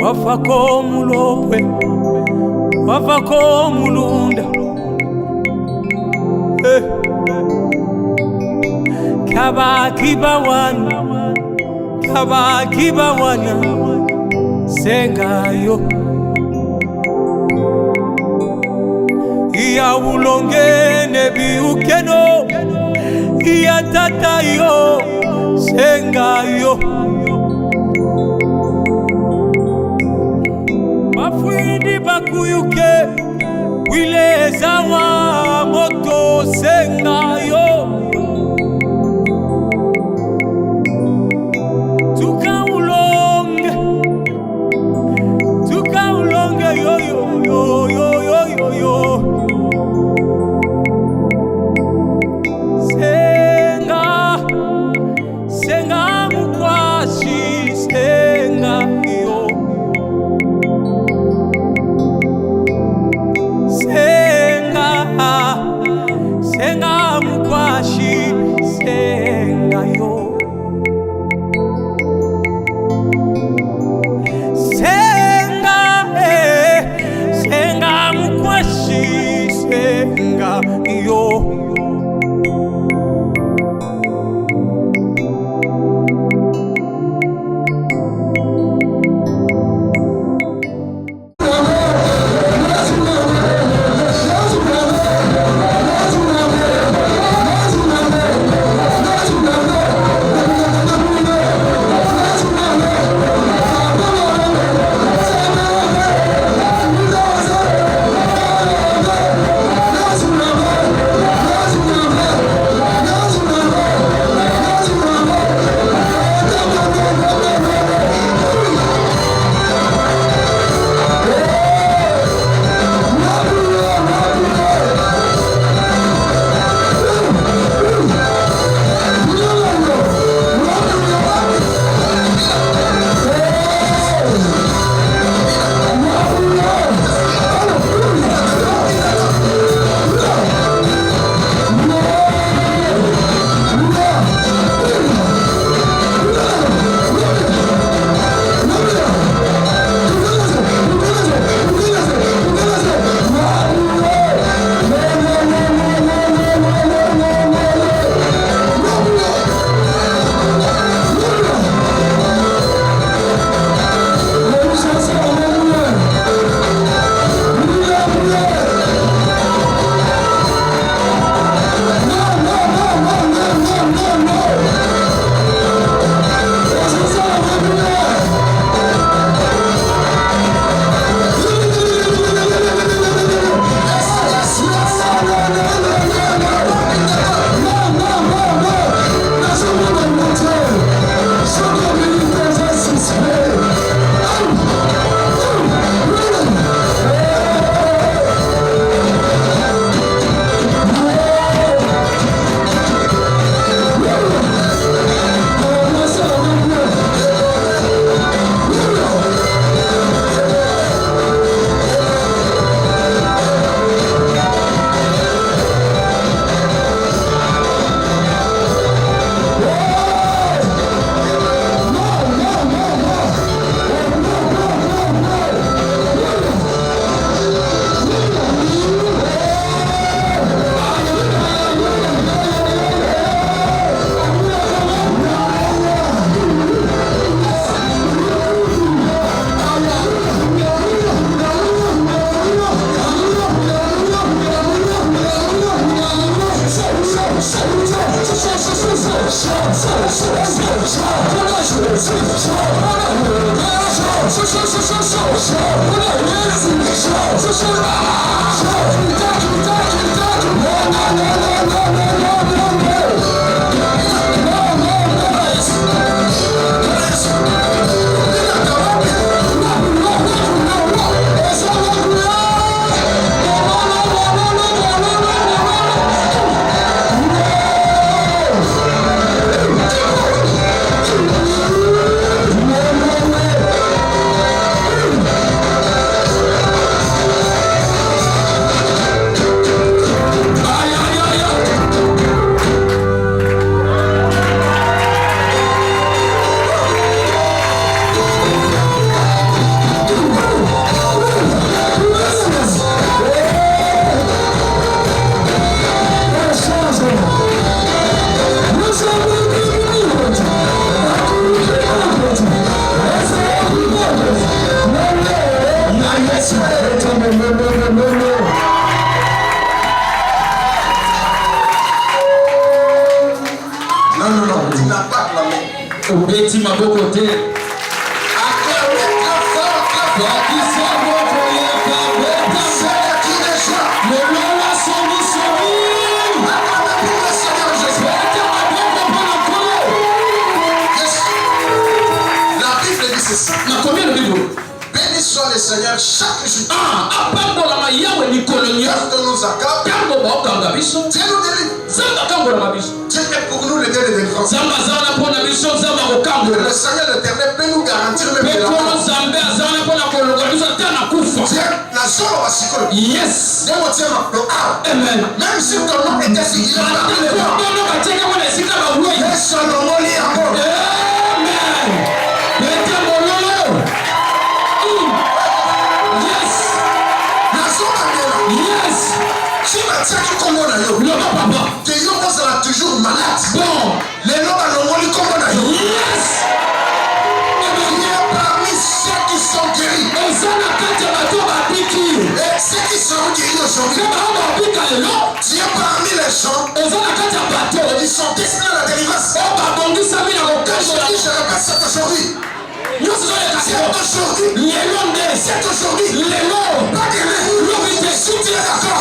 wafako mulopwe wafako mulunda kabakiba wana sengayo iya ulongene biukeno iya tatayo sengayo mafwindi bakuyuke wileza wa moto sengayo yo yo yo yo yo yo yo senga mukwashi senga yo senga Béni soit le Seigneur chaque jour. Dieu nous délivre. Dieu est pour nous le Dieu de délivrance. Le Seigneur l'Éternel peut nous garantir même de la mort. Dieu n'a jamais assuré. Yes. Amen. Même si ton nom était figuré dans la toujours malade. Bon. Les noms à l'omoli comme on a eu. Yes. Il y a parmi ceux qui sont guéris. Et ceux qui seront guéris aujourd'hui. Dieu parmi les gens. Ils sont destinés à la délivrance. Aujourd'hui, je répète ça aujourd'hui. C'est aujourd'hui. Pas demain. Si tu es d'accord.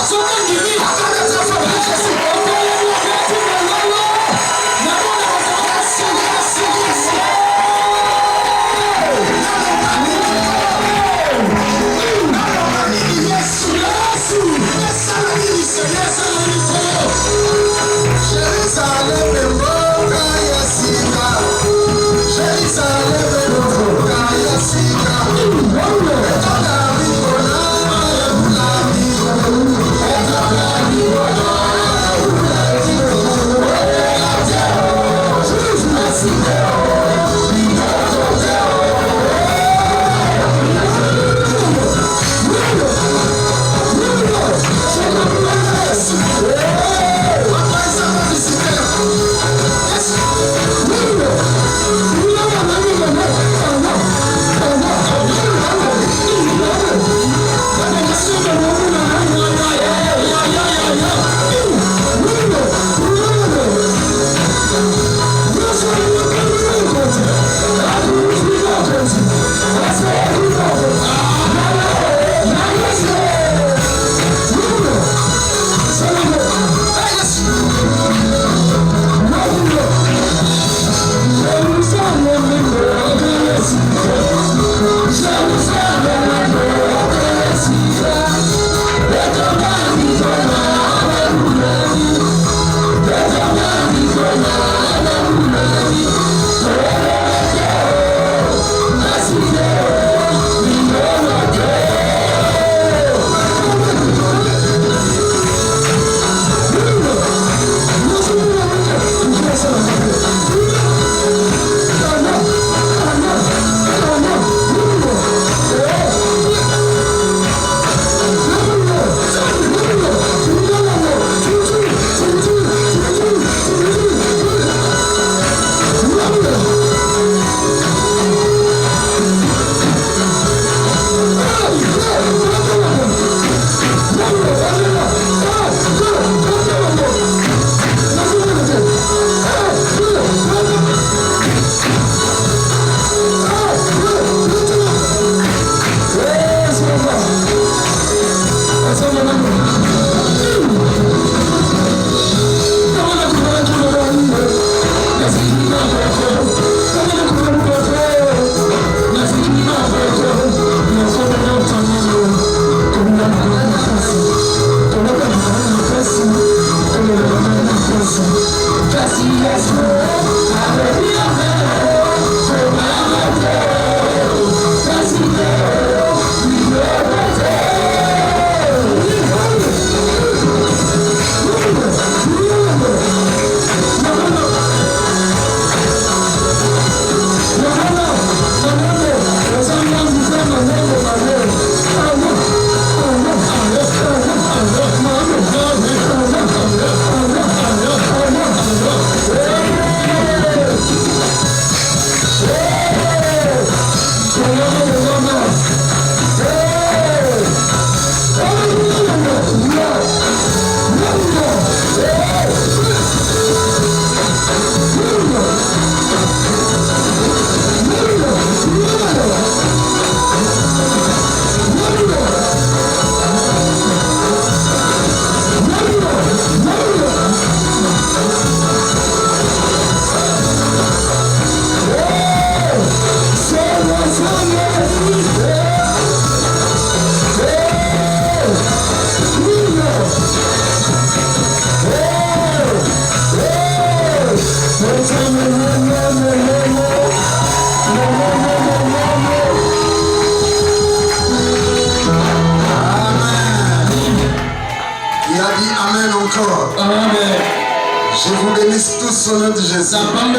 vous bénisse tous au nom de Jésus. Vous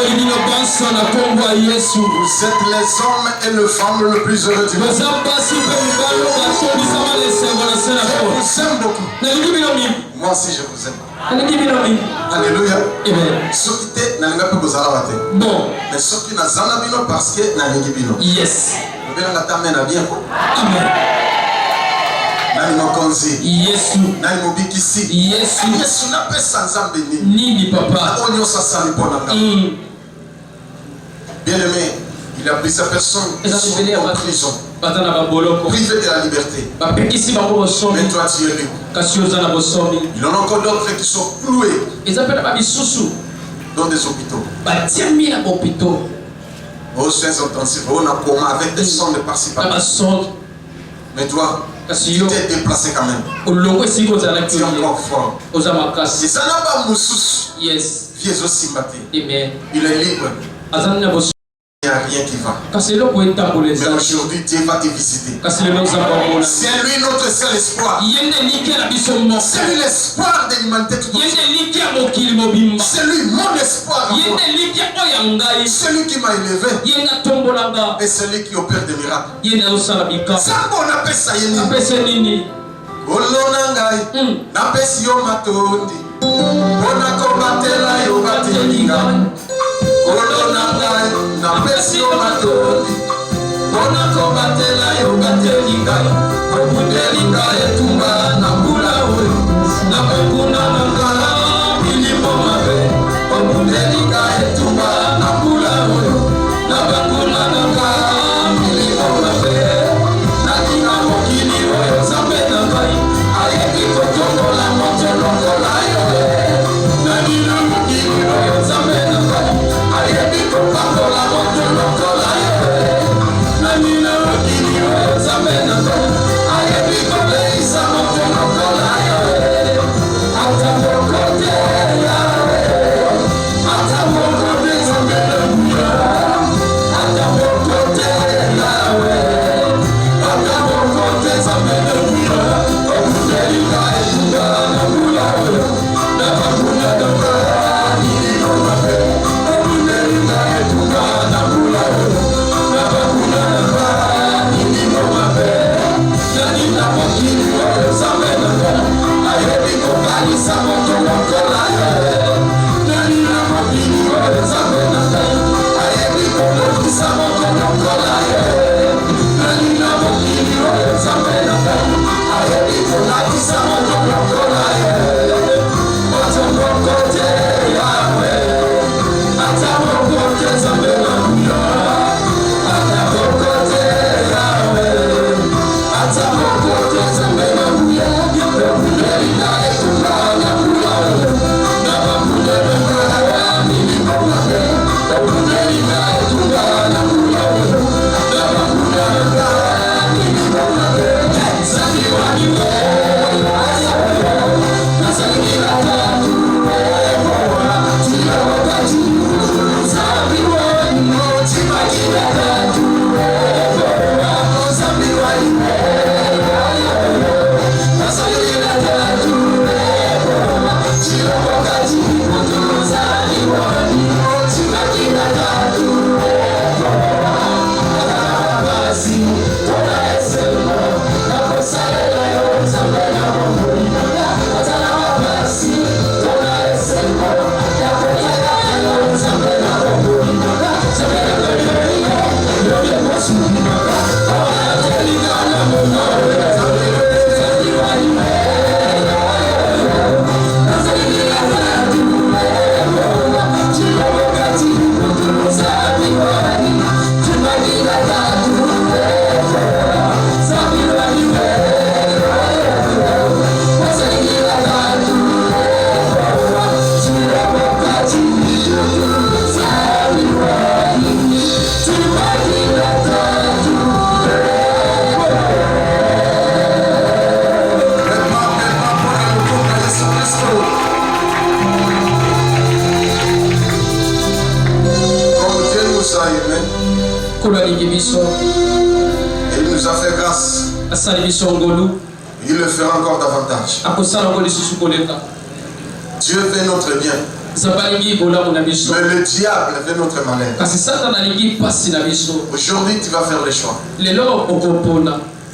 êtes les hommes et les femmes le plus heureux du monde. Je vous aime beaucoup. Moi aussi je vous aime. Alléluia. Ceux qui étaient dans le bon. Mais ceux qui n'ont bino parce que n'ont bino. Yes. Amen. Nani mokonzi Yesu nani mobikisi Yesu Yesu na pesa nzambe nini papa onyo sasa ni pona nga bien aimé il a pris sa personne en prison privé de la liberté mais toi tu es libre il y en a encore d'autres qui sont cloués dans des hôpitaux aux soins intensifs on a coma avec des sons de participation mais toi tu t'es déplacé quand même. Tu es encore fort. Et ça n'a pas moussous. Yes. Il est libre. Il n'y a rien qui va. Mais aujourd'hui, Dieu va te visiter. C'est lui notre seul espoir. C'est lui l'espoir de l'humanité tout entière. C'est lui mon espoir. C'est lui qui m'a élevé. Et c'est lui qui opère des miracles. Ça, on appelle ça Yéni. Olonangai, napesi yo matondi. Ona kobatela yo batelinga. Olonangai, napesi yo matondi. Ona kobatela yo batelinga. Obudelinga etumba na kula oyo. Na bekuna nanga bilimo mabe. Obudelinga etumba na kula oyo. Na bekuna nanga bilimo mabe. Na kina mokili oyo zambe na ngai. Ayebi kotongola moto longola yo. Na kina mokili oyo zambe na ngai. Ayebi kotongola moto longola yo. Na kina mokili oyo zambe na ngai. Ayebi koleisa moto longola yo. Ata mokote yawe. Ata mokote zambe na buya. Ata mokote yawe. Ata mokote zambe na buya. Obudelinga etunga na bula oyo. Na bakuna na bani no mabe. Obudelinga etunga na bula oyo. Na bakuna na bani no mabe. Na nina mokili oyo zambe na bula. Ayebi kokanisa moto lokola yo. Na nina mokili oyo zambe na bula. Ayebi kokanisa moto lokola yo. Na nina mokili oyo zambe na bula. Ayebi kokanisa moto lokola yo. Moto lokote yawe. Ata mokote zambe na bula. Ata mokote yawe. Ata mokote zambe na bula. Obudelinga etunga na bula yo. Na bakuna na bani no mabe. Obudelinga etunga na bula yo. Na bakuna na bani no mabe. Zaliwa niwe. Nazaliwa tatu. Tina wakati. Zaliwa niwe. Timakila tatu. Zaliwa niwe. Nazaliwa tatu. Tina wakati. Zaliwa niwe. Timakila tatu. Basi, toda esema. Nakosalela yo zambe na bongo. Atala basi, toda esema. Nakosalela yo zambe na bongo. Zambe na bongo. Yoye bosu. Oya telinga na bongo. Zaliwa ime. Nazaliwa tatu. Chilo wakati. Zaliwa ime. Timakila tatu. Zaliwa ime. Nazaliwa tatu. Chilo wakati. Zaliwa ime. Timakila tatu. Comme Dieu nous a aimés, il nous a fait grâce. Il le fera encore davantage. Dieu fait notre bien. Mais le diable veut notre malheur. Aujourd'hui, tu vas faire le choix.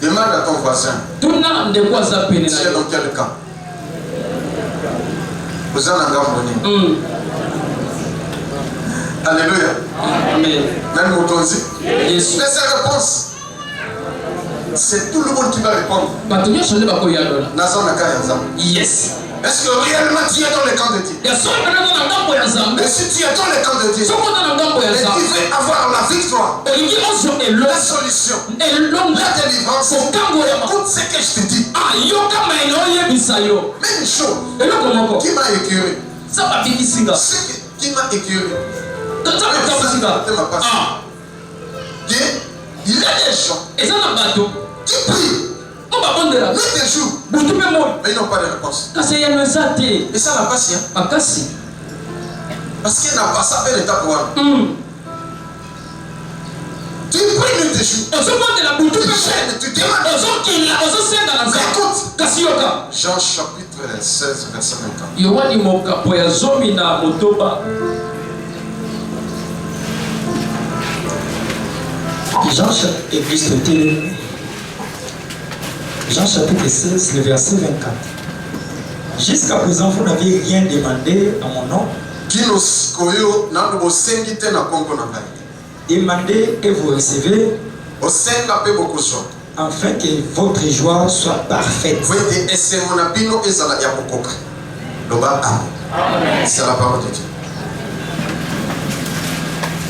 Demande à ton voisin. Tu es dans quel camp? Vous en avez un. Alléluia. Amen. Même Motonzi. Mais sa réponse, c'est tout le monde qui va répondre. Yes. Est-ce que réellement tu es dans le camp de Dieu? Et si tu es dans le camp de Dieu, et tu veux avoir la victoire, la solution, la délivrance, écoute ce que je te dis. Même chose qui m'a écœuré. Qui m'a écœuré. Il y a des gens qui prient. Nuit et jour. Mais ils n'ont pas de réponse. Et ça n'a pas si. Parce qu'il n'a pas ça fait l'état pour moi. Tu pries nuit et jour. Tu demandes. Écoute. Jean chapitre 16 verset 24. Jean chapitre 16, le verset 24. Jusqu'à présent, vous n'avez rien demandé à mon nom. Demandez et vous recevez, afin que votre joie soit parfaite. C'est la parole de Dieu.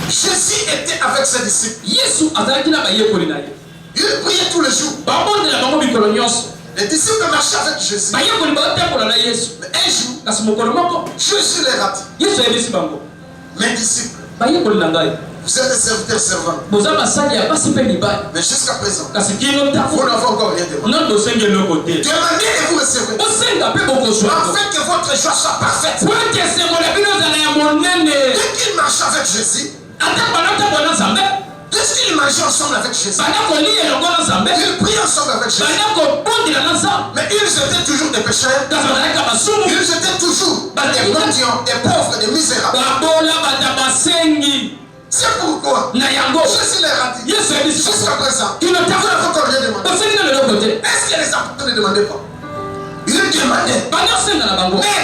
Jésus était avec ses disciples. Il priait tous les jours. Les disciples marchaient avec Jésus. Mais un jour, Jésus les rate. Mes disciples, vous êtes des serviteurs servants. Mais jusqu'à présent, vous n'avez encore rien demandé. Demandez et vous recevez. Afin que votre joie soit parfaite. Dès qu'il marche avec Jésus, puisqu'ils mangeaient ensemble avec Jésus, ils priaient ensemble avec Jésus, mais ils étaient toujours des pécheurs, ils étaient toujours des mendiants, des pauvres, des misérables. C'est pourquoi Jésus leur a dit, jusqu'à présent, vous n'avez encore rien demandé. Est-ce que les apôtres ne demandaient pas? Ils demandaient, mais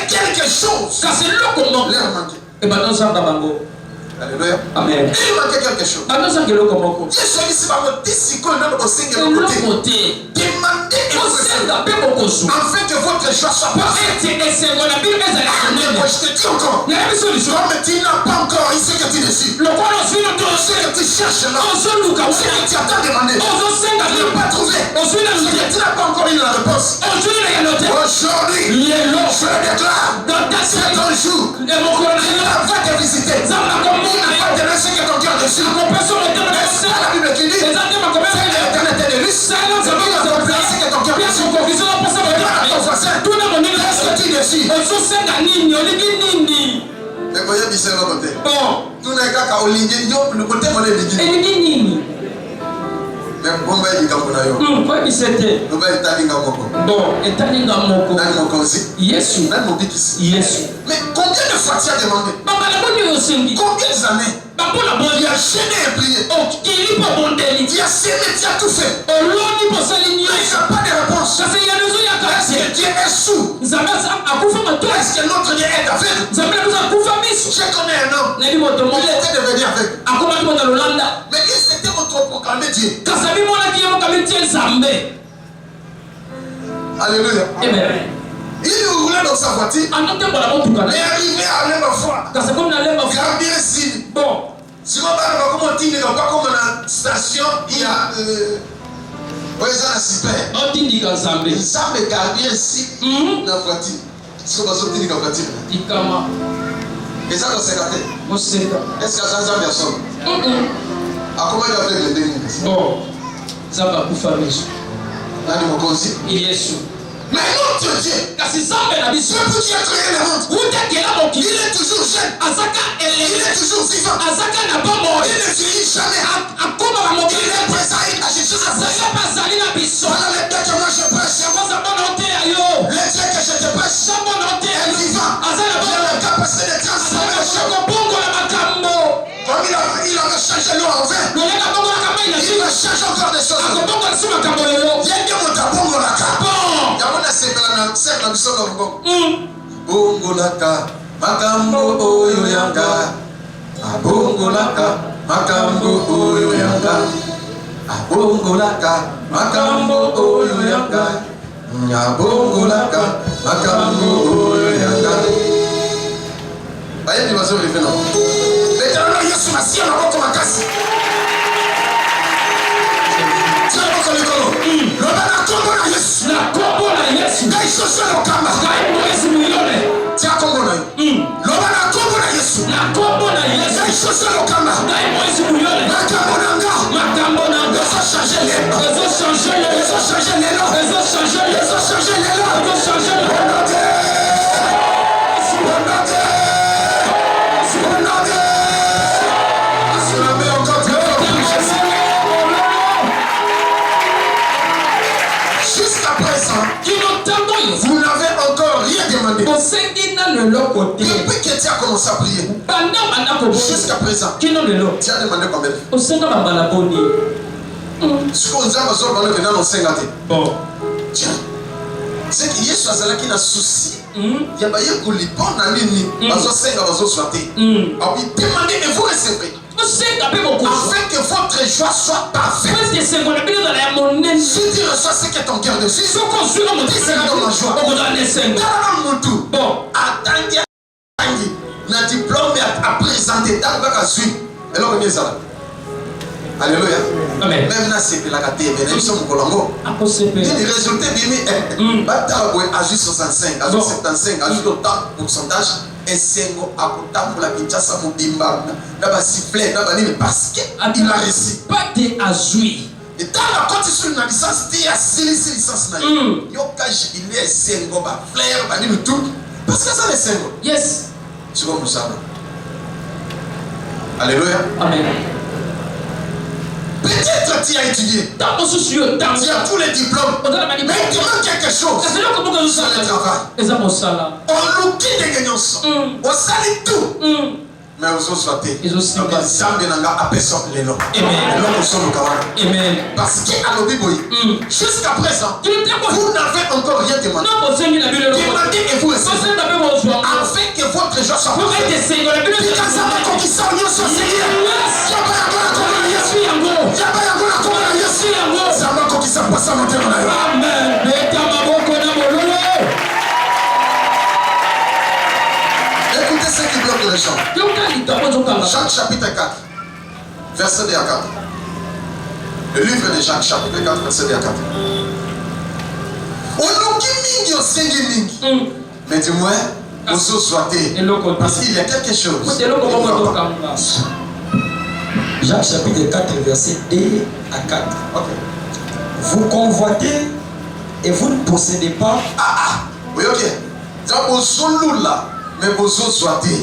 quelque chose leur manquait. Alléluia. Amen. Il manquait quelque chose. Jésus dit, demandez et vous recevez, afin que votre joie soit parfaite. Mais je te dis encore, comme tu n'as pas encore eu ce que tu décides, ce que tu cherches là, ce que tu attends demander, tu n'as pas trouvé, ce que tu n'as pas encore eu la réponse. Aujourd'hui, je déclare, c'est ton jour. Il va te visiter. Il va te laisser que ton cœur dessus. C'est la Bible qui dit, c'est l'éternel de lui. C'est la Bible que ton cœur dessus. Est-ce que tu décides? Mais voyez, il s'est remonté. Tout n'est qu'à Olingue, le côté mon église. Mais bon, il dit comme on a eu. Mais combien de fois tu as demandé? Combien d'années? Il a gêné et prié. Il a sémé, tu as tout fait. Mais il n'y a pas de réponse. Est-ce que Dieu est sourd? Est-ce que notre Dieu est aveugle? Je connais un homme. Il était devenu aveugle. Mais il s'était autoproclamé Dieu. Alléluia. Amen. Il roulait dans sa voiture. Mais arrivé à la fois. Gardien signe. Bon. Si on va comme on dit, pas comme la station, il y a. Oui, ça a super. Il semble gardien signe dans la voiture. Si on va sortir dans la voiture. Et ça, c'est gâté. Est-ce que ça a personne? À comment il a fait le dernier? Bon. Ça va pour faire les choses. Là, il m'a conseillé. Il est sous. Mais notre Dieu, c'est pour qui a créé le monde. Il est toujours jeune. Il est toujours vivant. Il ne vieillit jamais. Il est présent, il agit sur sa place. Voilà le Dieu que moi je prêche. Le Dieu que je te prêche est vivant. Il a la capacité de transformer. solo ngo. Bongolaka makambo oyo yanga. Abongolaka makambo oyo yanga. Abongolaka makambo oyo yanga. Abongolaka makambo oyo yanga. Aye ni bazo levé non. L'éternel Yesu Masia na boko makasi. Tia boko likolo. Loba na kombo na Yesu. Na kombo na Yesu. Kai shosho no kamba. Kai mwezi milione. Tia kombo na Yesu. Loba na kombo na Yesu. Na kombo na Yesu. Kai shosho no kamba. Kai mwezi milione. Makambo nanga. Makambo nanga. Eso changer les noms. Eso changer les noms. Eso changer les noms. Eso changer les noms. Eso changer les noms. Eso changer les noms. Jusqu'à présent, vous n'avez encore rien demandé. Depuis que tu as commencé à prier, jusqu'à présent, tu as demandé combien? Ce qu'on a besoin de bon. Tiens, c'est que Yesu azalaki na souci. Ya ba yekuli pona nini bazo senga bazo souhaiter. Ah oui, demandez et vous recevrez. Afin que votre joie soit parfaite. Si tu reçois ce que ton cœur desire, tu seras dans la joie. Bon, attendez, na diplôme à présenter dans le suite. Et là, on est ça. Alléluia. Même là, c'est la catégorie. Même si on colombo. Les résultats, bimi, battaboué à juste 65, à juste 75, à juste autant pourcentage. Et c'est à côté de la Kinshasa Mobimba. D'abord sifflet, d'abord il parce qu'il a réussi. Pas de azui. Et dans la condition de la licence, il y a 6 licences. Il y a il est sengo, ba flair, ba ni tout. Parce que ça les sengo. Yes. Tu vois ça. Alléluia. Amen. Peut-être tu as étudié. Tu as tous les diplômes. Mais il manque quelque chose. C'est le travail. On nous quitte des gagnants. On salit tout. Mais on se souhaite. Ils ont à personne les noms. Amen. Parce qu'à l'Obiboy, jusqu'à présent, vous n'avez encore rien demandé. Demandez et vous recevez. Afin que votre joie soit parfaite. Écoutez ce qui bloque les gens. Jacques chapitre 4, verset 2 à 4. Le livre de Jacques chapitre 4, verset 2 à 4. On nous qui mingi au sengi mingi. Mais dis-moi, on se souhaiter. Parce qu'il y a quelque chose. Jacques chapitre 4, verset 2 à 4. Okay. Vous convoitez et vous ne possédez pas. Oui, ok. Mais vous souhaitez.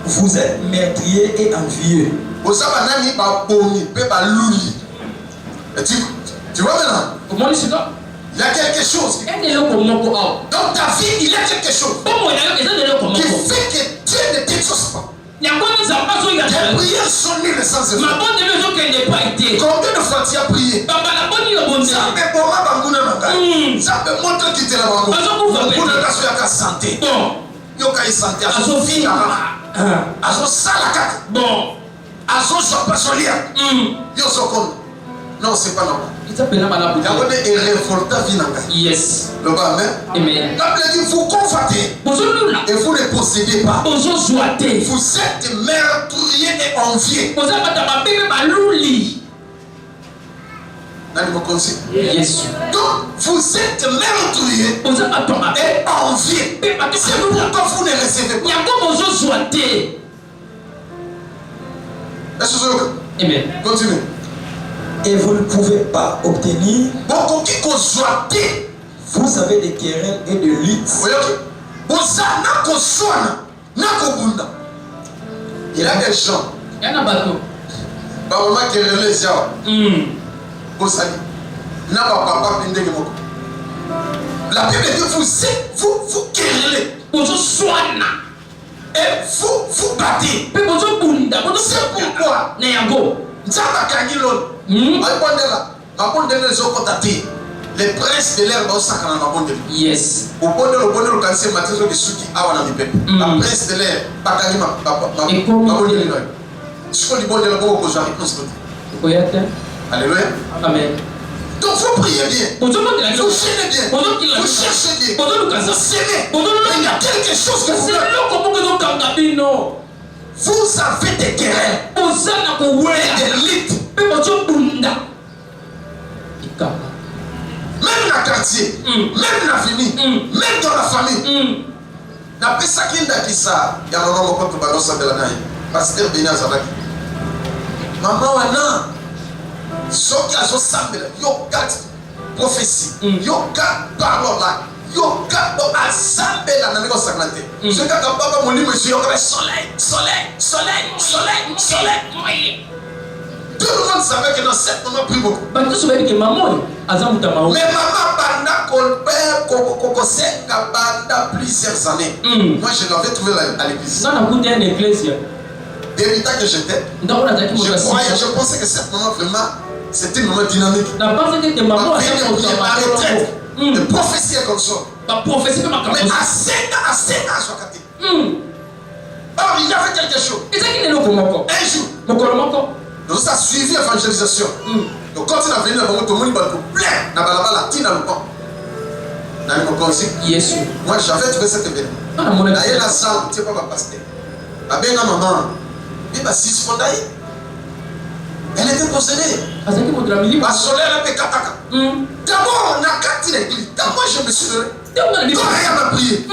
Vous êtes meurtrier et envieux. Tu vois maintenant? Il y a quelque chose. Dans ta vie, il y a quelque chose qui fait que Dieu ne t'exauce pas. Tes prières sont nulles sans effet. Combien de fois tu as prié? Ça me pourra banguna nanga. Ça me montre qu'il te l'a bangou. Pour le cas sur la santé. Yoka est santé. Azo vie azo salaka. Bon. Azo sopasolia. Yo sokon. Non, c'est pas normal. Il révolta vinanga. Yes. Le bas, amen. La Bible dit vous convoitez et vous ne possédez pas. Vous êtes meurtrier et envieux. Yes. Donc vous êtes meurtrier et envieux. C'est pourquoi vous ne recevez pas. Est-ce que amen. Continuez. Et vous ne pouvez pas obtenir. Vous avez des querelles et de luttes. Il y a des gens. Il y a un bateau. La Bible dit vous querellez. Et vous battez. C'est pourquoi Les princes de l'air vont s'accaler dans le monde. Yes. Au bon de le cancer, Mathieu de Souki, Awana Mipé. La prince de l'air, Bakalima, Et comment ce qu'on dit bon de la bonne cause, réponse. Alléluia. Amen. Donc vous priez bien. Vous gênez bien. Vous cherchez bien. Vous s'aimez. Mais il y a quelque chose que vous faites. Vous avez des querelles. Des luttes. Même dans le quartier, même dans la famille, même dans la famille. D'après ça, qui est dit ça, il y a un moment où on va de la naïe. Pasteur Bénin Zabaki. Maman Wana, ceux qui ont samedi, ils ont quatre prophéties, ils ont quatre paroles là, ils ont quatre assemblées là dans le sacramenté. Ceux qui ont pas mon livre, ils ont soleil, soleil, soleil, soleil, soleil. Tout le monde savait que dans cette moment, prie beaucoup. Mais maman banda banda plusieurs années. Moi, je l'avais trouvé à l'église. Depuis que j'étais, je pensais que cette moment vraiment, c'était un moment dynamique. Ma retraite, de prophétie comme ça. Mais à 5 ans, je suis capté. Or, il y avait quelque chose. Un jour, donc ça a suivi l'évangélisation. Donc quand il a venu, tout le monde est plein dans la latine dans le camp. Moi, j'avais trouvé cet événement. D'ailleurs, la salle, tu sais pas, ma pasteur. Ma belle maman, elle était possédée. Ma soleil a fait kataka. D'abord, on a quatre l'église. D'abord, je me suis donné. Quand elle m'a prié, Dieu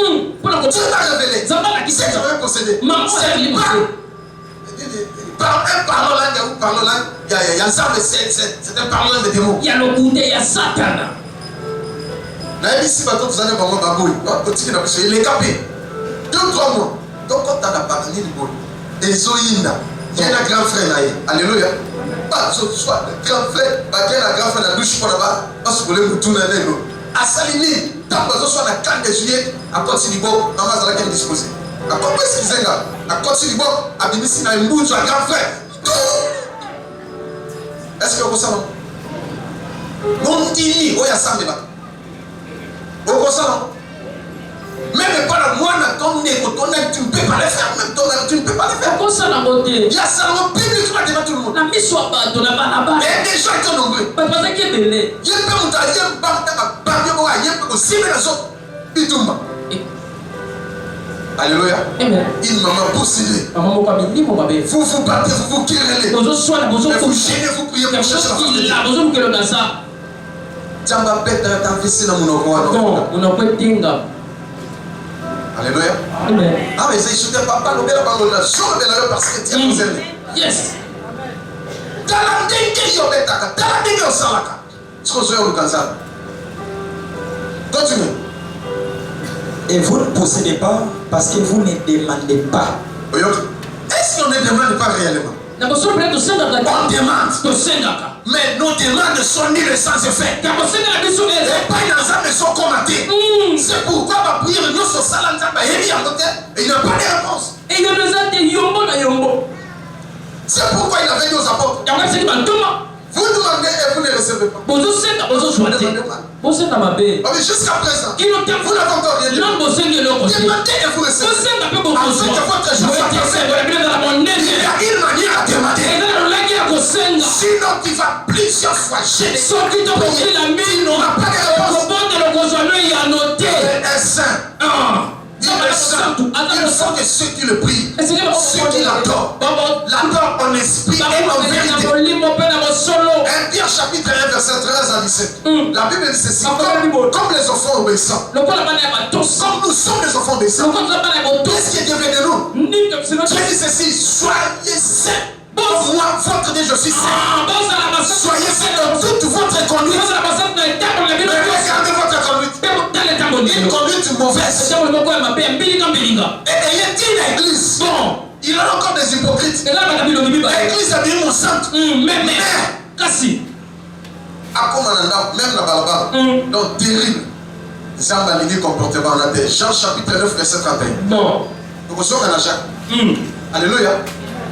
m'a révélé. C'est que j'avais possédé. Parle là, il y a ça, mais c'est un parlant de démons. Il y a le goûter, il y a Satan. Là, ici, vous allez voir mon babouille. Il est capé. 2-3 mois. Donc, quand tu as la parole, et Zoïna, qui est un grand frère là. Alléluia. Pas soit le grand frère, qui est un grand frère, la douche pour là-bas, parce que vous voulez nous tourner là. À Salini, tant que soit la 4 de juillet, à Côte-Silibo, maman, ça va être disposé. À Côte-Silibo, à Côte-Silibo, à Bibisi, à Mbouj, à grand frère. Est-ce que vous savez? Mon dîner, où il y a ça, mais là. Vous savez? Même pas la moine, ton nez, tu ne peux pas le faire, même ton nez, tu ne peux pas le faire. Il y a ça, le public devant tout le monde. Et des gens qui sont nombreux. Il y a pas alléluia. Une maman possédée. Vous vous battez, vous vous querellez. Vous gênez, vous priez pour chercher la face. Tamba bête ta fessée dans mon oreille. Alléluia. Ah, mais c'est pas le bel abandon. Je le parce que tu es posé. Yes. Continue. Et vous ne possédez pas parce que vous ne demandez pas. Est-ce qu'on ne demande pas réellement? On demande. Mais nos demandes sont nulles sans effet. Et pas dans un maison commenté. C'est pourquoi ma prière nous sommes salantaba et il n'y a pas de réponse. C'est pourquoi il a venu aux apôtres. Vous demandez et vous ne recevez pas. Mais jusqu'à présent, vous n'avez encore rien dit. Demandez et vous recevez. Afin que votre joie soit parfaite. Il y a une manière à demander. Sinon tu vas plusieurs fois gêner. Il n'aura pas de réponse. Il est saint. Il est saint. Il faut que ceux qui le prient, ceux qui l'adorent en esprit et en vérité. 1 Pierre chapitre 1 verset 13 à 17. La Bible dit ceci. Comme les enfants obéissants. Comme nous sommes les enfants obéissants. Qu'est-ce qui est devenu de nous? Dieu dit ceci. Soyez saints. Moi, votre Dieu, je suis saint. Soyez saints dans toute votre conduite. Regardez votre conduite. Une conduite mauvaise. Et ayez-il l'église? Il y a encore des hypocrites. L'église est bien mon centre. Mais même la balaba. Donc terrible. Jean Balini comportement en Jean chapitre 9 verset 31. Nous sommes à Jacques. Alléluia.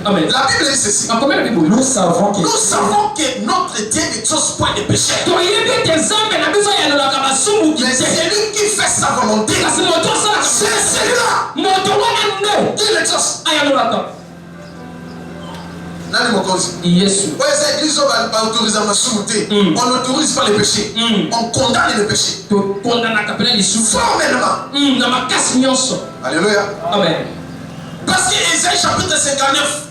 Amen. La Bible dit ceci. Nous savons que Notre Dieu n'exauce point les pécheurs. To yebe te zambe na biso ya lola kama sumu Mais kite. celui qui fait sa volonté, Kasi moto sala c'est celui-là moto wana ndo qui l'exauce. aya lola kama. Nani mokonzi? Yesu. Ouais, cette église va autoriser ma soumoute. On n'autorise pas les péchés. On condamne les péchés. To kondana kapela lisu. Formellement. Na makasi nyonso. Alléluia. Amen. Parce que Ésaïe chapitre 59,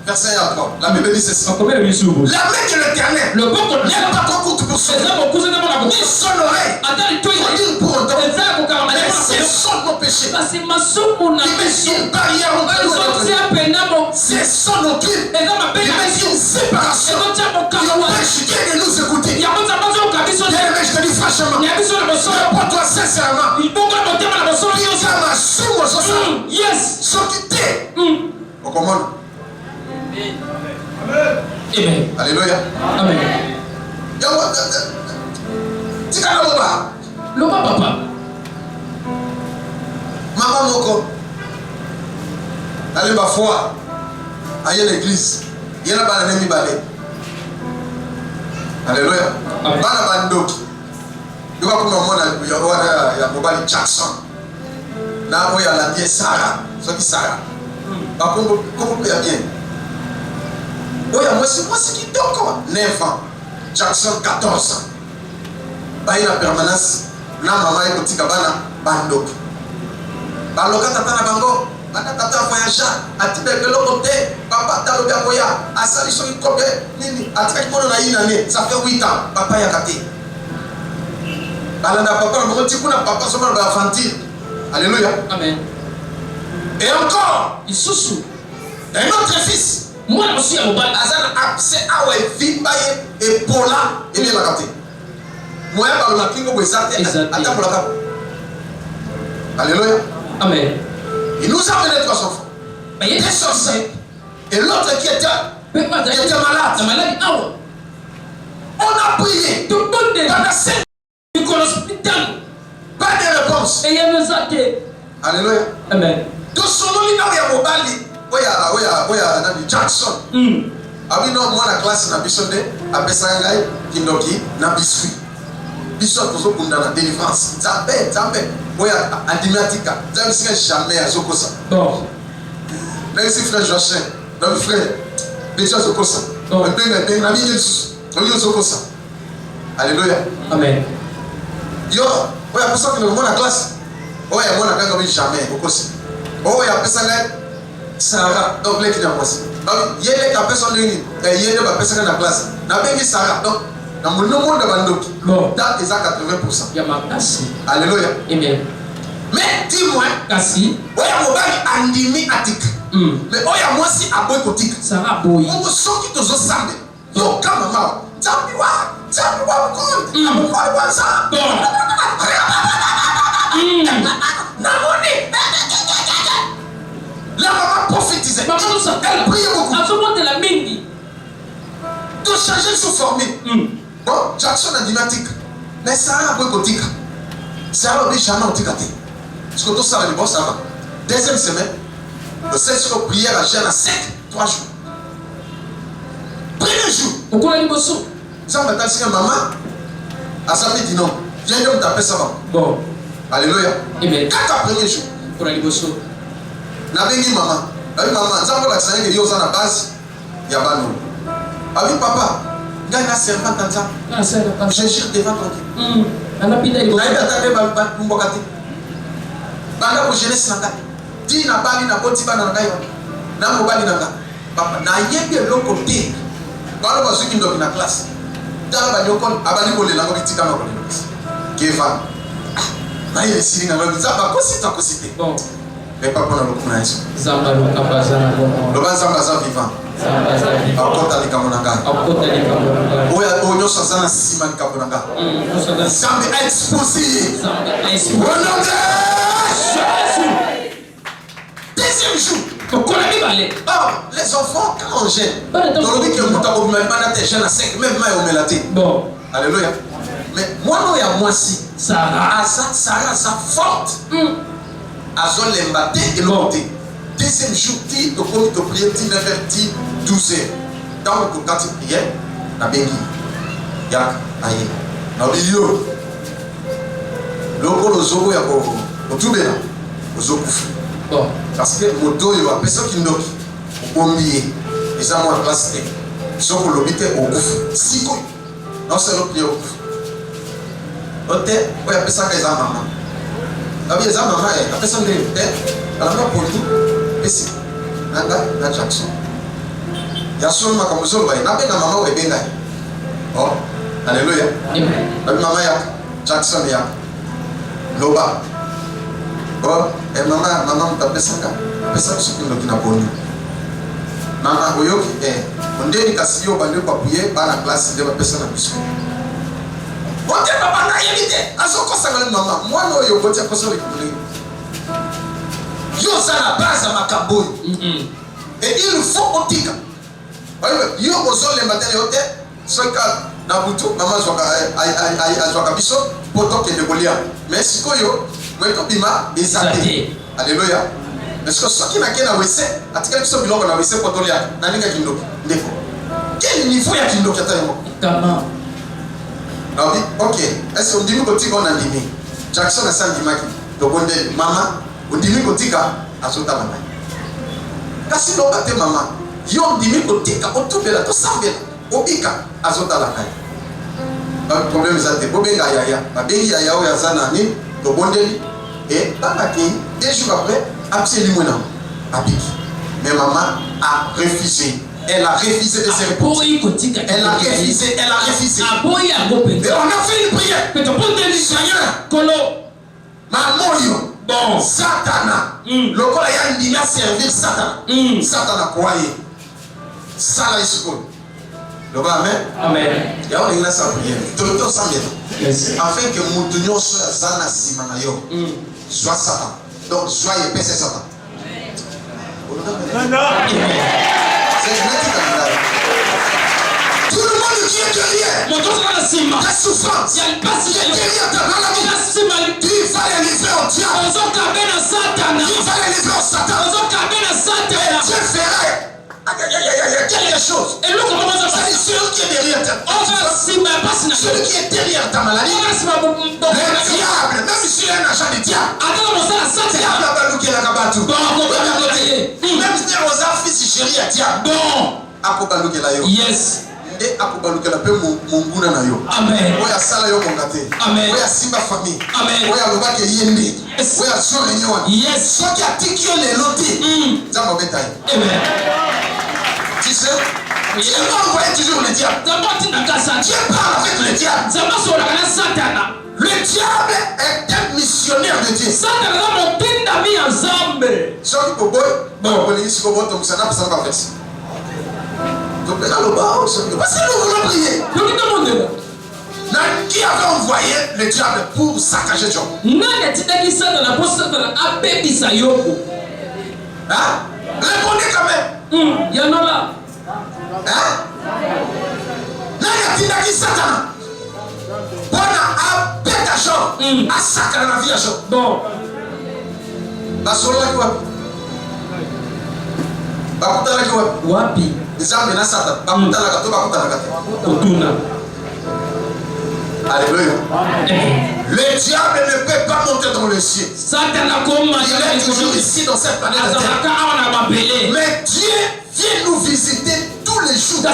verset 1 à 3, la Bible dit ceci. Akomela bisu. La main de l'Éternel Le boko n'est pas trop courte pour sauver, eza bokuza na mona ni bokuza. son oreille Atali to pour dire pour autant. eza kokama Mais na ce sont nos péchés. kasi masumu na Il met biso. une barrière entre nous et notre Dieu. Ezotia pena mo. Ce sont nos crimes. Eza Il mapena met biso. une séparation. Ezotia Il bokawa. empêche Dieu de nous écouter. Ya moza bazo kabiso. Bien aimé, je te dis franchement, Ya biso na bosolo. pour toi sincèrement, Ibongo motema na bosolo il y nyonso. a ma soumo sur ça. Yes. Ce qui t'est. On commande. Amen. Alléluia. Amen. Tika na loba. Loba papa. Maman moko. Allez ma foi. Aïe l'église. Yena bana nemi balé. Alléluia. Amen. Bana bandoki. Yoka kuma mona ya mobali Jackson. Na oya la vie Sarah. Soki Sarah. Ba kombo bien bien. Oya moi qui doko 9 ans. Jackson 14 ans. Ba ina permanence na mama eko tika bana bandoki. Baloka tata na bango. Bana tata voyage atibe keloko te. Papa talo bia koya. Asali soki kobe nini atika kimono na ina ne. Ça fait 8 ans. Papa ya kate. Balanda papa na bango tikuna papa soma ba infantile. Alléluia. Amen. Et encore, Isusu. un autre fils. Moi aussi à mobile. Azana abse awe vimbaye et pola et bien la gâté. Moi par la kingo bwesate ata pola ka. Alléluia. Amen. Il nous a donné 3 enfants. Mais il Des sorciers. Et l'autre qui était malade. malade. On a prié. Tout le monde Pendant 5 est l'hospital. pas de réponse. Et il y a nos athées. Alléluia. Amen. Donc son nom il n'a pas mobali. Oya Nabi Jackson. Abi no mwana classe na bisonde apesa ngai kindoki na biscuit. Biso tozo kunda na délivrance. Zambe. Oya adimatika. Zambe singa jamais azokosa. Bon. Même si frère Joachim, notre frère, déjà azokosa. Oh. Ben na biso. Oyo azokosa. Alléluia. Amen. Yo, oya pesa kino mwana classe. Oya mwana kanga bi jamais okosa. Oya pesa ngai Sarah, donc les qui n'ont pas. Il y a des personnes qui ont des personnes dans la classe. Na bengi Sarah, donc dans mon monde de bandoki. Bon. Dans les 80%. Il y a ma kasi. Alléluia. Amen. Mais dis-moi, Kasi. oya mobali andimi atika. Mais oya moi si aboy kotika. Sarah boy. On sent qui tozo sambe. Yo kama mama. Jambiwa kon. Amukwa wanza. Bon. Namoni. La maman prophétisait. Maman nous Elle priait beaucoup. à ce moment de la mingi. De changer sous formule. Bon, Jackson a dit mais Sarah a beau tika. Sarah a dit jamais tika. Parce que tout ça, le bon, ça va. Deuxième semaine, le 16 jours prière à jeûne à 7, 3 jours. Premier jour. Pourquoi les bosso? Ça m'a dit que maman, à sa dit non. Viens de me taper ça va. Bon. Alléluia. Amen. 4 premiers jours. Pour les bosso. Nabengi maman. Maman, nzambo la tsanga yo za na base ya bano. Abi papa, ngai na servante nza. Ah ça là. Je jure devant ton Dieu. Ana pida ile. Na ida tabe ba mbokati. Banda ko jeunesse nanga. Ti na bali na boti bana ngai wa. Na mobali nanga. Papa, na yebi eloko te. Balo bazuki ndo na classe. Tala ba nyoko abali ko le lango bitika na ko le. Keva. Na ile silinga ngo nzaba ko sita ko site. Bon. Mais pas pour le connaître. Zamba lo kapazana bon. Le banzamba za vivant. Zamba za vivant. Akota likamonanga. Akota likamonanga. Oya onyo sazana sima likamonanga. Zambi a exposé. Zamba a exposé. Au nom de Jésus. Deuxième jour. Pourquoi la Bible? Oh, les enfants quand on gêne. Dans le week-end, on t'a même pas tes jeunes à 5, même moi on me l'a dit. Bon. Alléluia. Mais moi non ya moi si. Sarah. Sarah ça forte. Azo l'embate et l'autre. deuxième jour, tu comme tu prier, tu 9h, 12h. Dans le cas de prière, na bengi. Yak, aïe. Na bilio. Loko lozobo ya ko otubela. Ozokufu. Bon. Parce que moto yo a personne qui ndoki. Ombié. Les amours en classe T. Soko lobite okufu. Siko. Non c'est le prière okufu. Ote, oya pesa ka eza mama. Abi eza mama a personne ne te. Alors pour tout, pesi. Nanga na Jackson. Ya solo makamuzo ba na be na mama we benga. Oh, alléluia. Amen. Abi mama ya Jackson ya. Loba. Oh, mama mtapesanga. Pesa kusukindo kina boni. Mama oyoki ondeni kasiyo bande papuye bana classe de pesa na biso. Bote papa na yebite. Azoko sangale mama. Mwana oyo bote akoso likule. Yo ça la base à Makaboy. Et il faut otika. Yo bozo le matin yote. Soka na butu mama zoka biso poto ke de bolia. Mais sikoyo mweto bima ezate. Alléluia. Parce que ce qui n'a qu'à wese, atika biso biloko na wese poto lia na ninga kindo. Ndeko. Quel niveau ya kindo kata yo? Comment? Ah oui, OK. Est-ce qu'on dit que tu on a dit Jackson a sandi maki. Donc on dit maman, on dit que tika azota mama. Kasi lo bate mama. Yo dit que tika otubela to sambela. Obika azota la kai. Le problème c'est que bobenga yaya, babengi yaya o yazana ni to bondeli et papa qui 2 jours après absolument non. Abiki. Mais maman a refusé. Elle a refusé de se répondre. Elle a refusé, elle a refusé. Et on a fait une prière. Seigneur, maman yo, bon, Satana, le corps a dit à servir Satana. Satana croyait. Ça là est quoi? Le bas amen. Amen. Il y a une sa prière. Tout le temps sans bien. Afin que mon union soit Zana Simanayo. Soit Satan. Donc soyez paix c'est Satan. Tout le monde qui est derrière la souffrance, qui est derrière ta maladie, tu vas les livrer au diable, tu vas les livrer au Satan, et Dieu ferait quelque chose. Et l'autre comment ça dit celui qui est derrière ta maladie, celui qui est derrière ta maladie, le diable, même si tu es un agent de diable, diable a balouké la kabatu, même si tu es aux fils chéri à diable, akobalouké la yo. Yes. Et akobalouké la pe monguna na yo. Amen. Oya sala yo kongate. Amen. Oya simba famille. Amen. Oya loba ke yende. Oya so réunion. Yes. So ki atiki yo le loti. Zamba betaille. Amen. Tu sais, Dieu va envoyer toujours le diable. Dieu parle avec le diable. Le diable est un missionnaire de Dieu. Ceux qui peuvent bon, si vous voulez, ça n'a pas de verset. Donc, là, le bas, parce que nous voulons prier. Qui avait envoyé le diable pour saccager Job? Hein? Répondez quand même. Il y en a là. Hein? Là, il y a qui Satan. On a bête à Job. À sacrer la vie à Job. Bon. Basola quoi? Bakuta la quoi? Wapi? Nzambe na Satan. Bakuta la kato, bakuta la kato. Otuna. Alléluia. Le diable ne peut pas monter dans le ciel. Il est toujours ici dans cette planète Terre. Mais Dieu vient nous visiter tous les jours. Et quand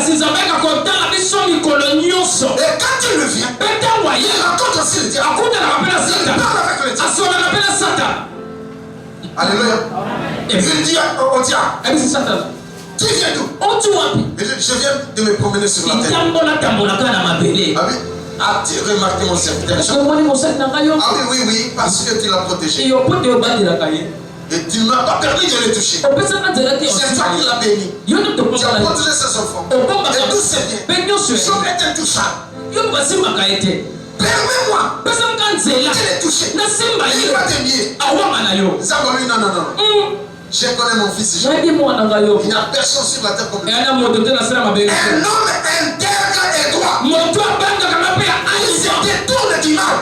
il le vient, il rencontre aussi le diable. Il parle avec le diable. Alléluia. Il dit au diable, tu viens d'où? Je viens de me promener sur la terre. Ah oui? Ah, tu remarques mon serviteur. Ah oui, parce que tu l'as protégé. Et tu ne m'as pas permis de le toucher. C'est toi qui l'as béni. Tu as protégé ses enfants. Et tout c'est bien. Job est intouchable. Permets-moi de les toucher. Il va t'aimer. Zaboui, non. Je connais mon fils. Il n'y a personne sur la terre comme lui. Un homme intègre et droit. Il se détourne du mal.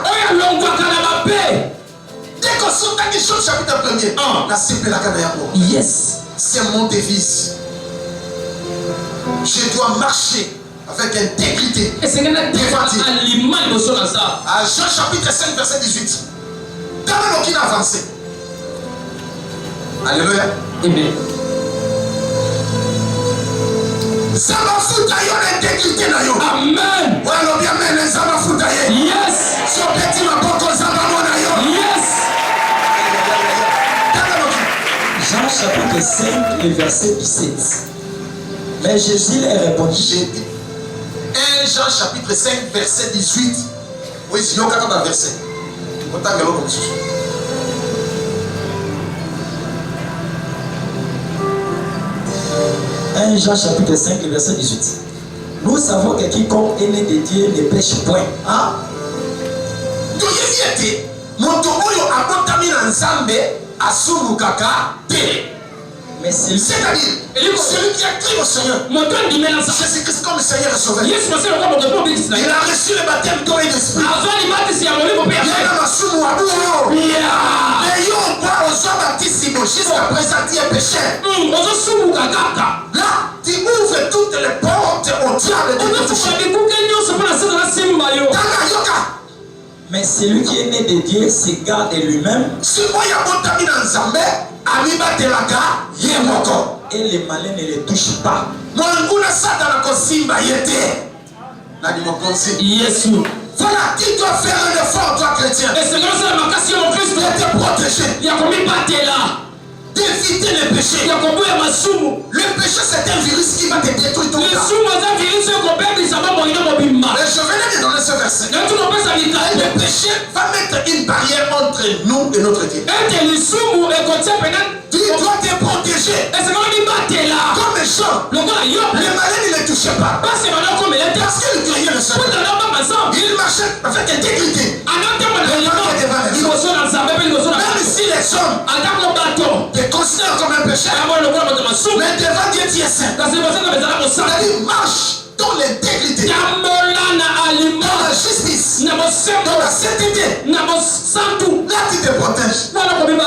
Dès qu'on Job chapitre 1er. Yes. C'est mon devise. Je dois marcher avec intégrité. Et c'est un l'image de ça. À Jean chapitre 5 verset 18. Dans le qui a avancé. Alléluia. Amen. Ça va foutre l'intégrité. Amen. Yes. Yes. Jean chapitre 5, le verset 17. Mais Jésus leur répondit. 1 Jean chapitre 5 verset 18. Oui, c'est un verset. Jean chapitre 5, verset 18. Nous savons que quiconque est né de Dieu ne pêche point. Hein? Mais c'est c'est-à-dire, celui qui a cru au Seigneur, Jésus-Christ comme Seigneur et Sauveur, il a reçu le baptême d'eau et d'esprit. Jusqu'à présent, tu es pécheur. Là, tu ouvres toutes les portes au diable de Dieu. mais celui qui est né de Dieu se garde lui-même. Et les malins ne les touchent pas. Yes. Voilà, tu dois faire un effort, toi chrétien. Et c'est grâce à ma question au Christ. Tu dois te protéger. Il y a combien de là? D'éviter le péché. Il y a combien de masumu? Le péché, c'est un virus qui va te détruire tout le temps. Mais je venais de donner ce verset. Le péché va mettre une barrière entre nous et notre Dieu. Tu dois te protéger. Comme Jean, le malin ne les touchait pas. Parce qu'il craignait le Seigneur. Il marchait avec intégrité. Même si les hommes te considèrent comme un pécheur, mais devant Dieu tu es saint. C'est-à-dire marche dans l'intégrité, dans la justice, dans la sainteté. Là tu te protèges.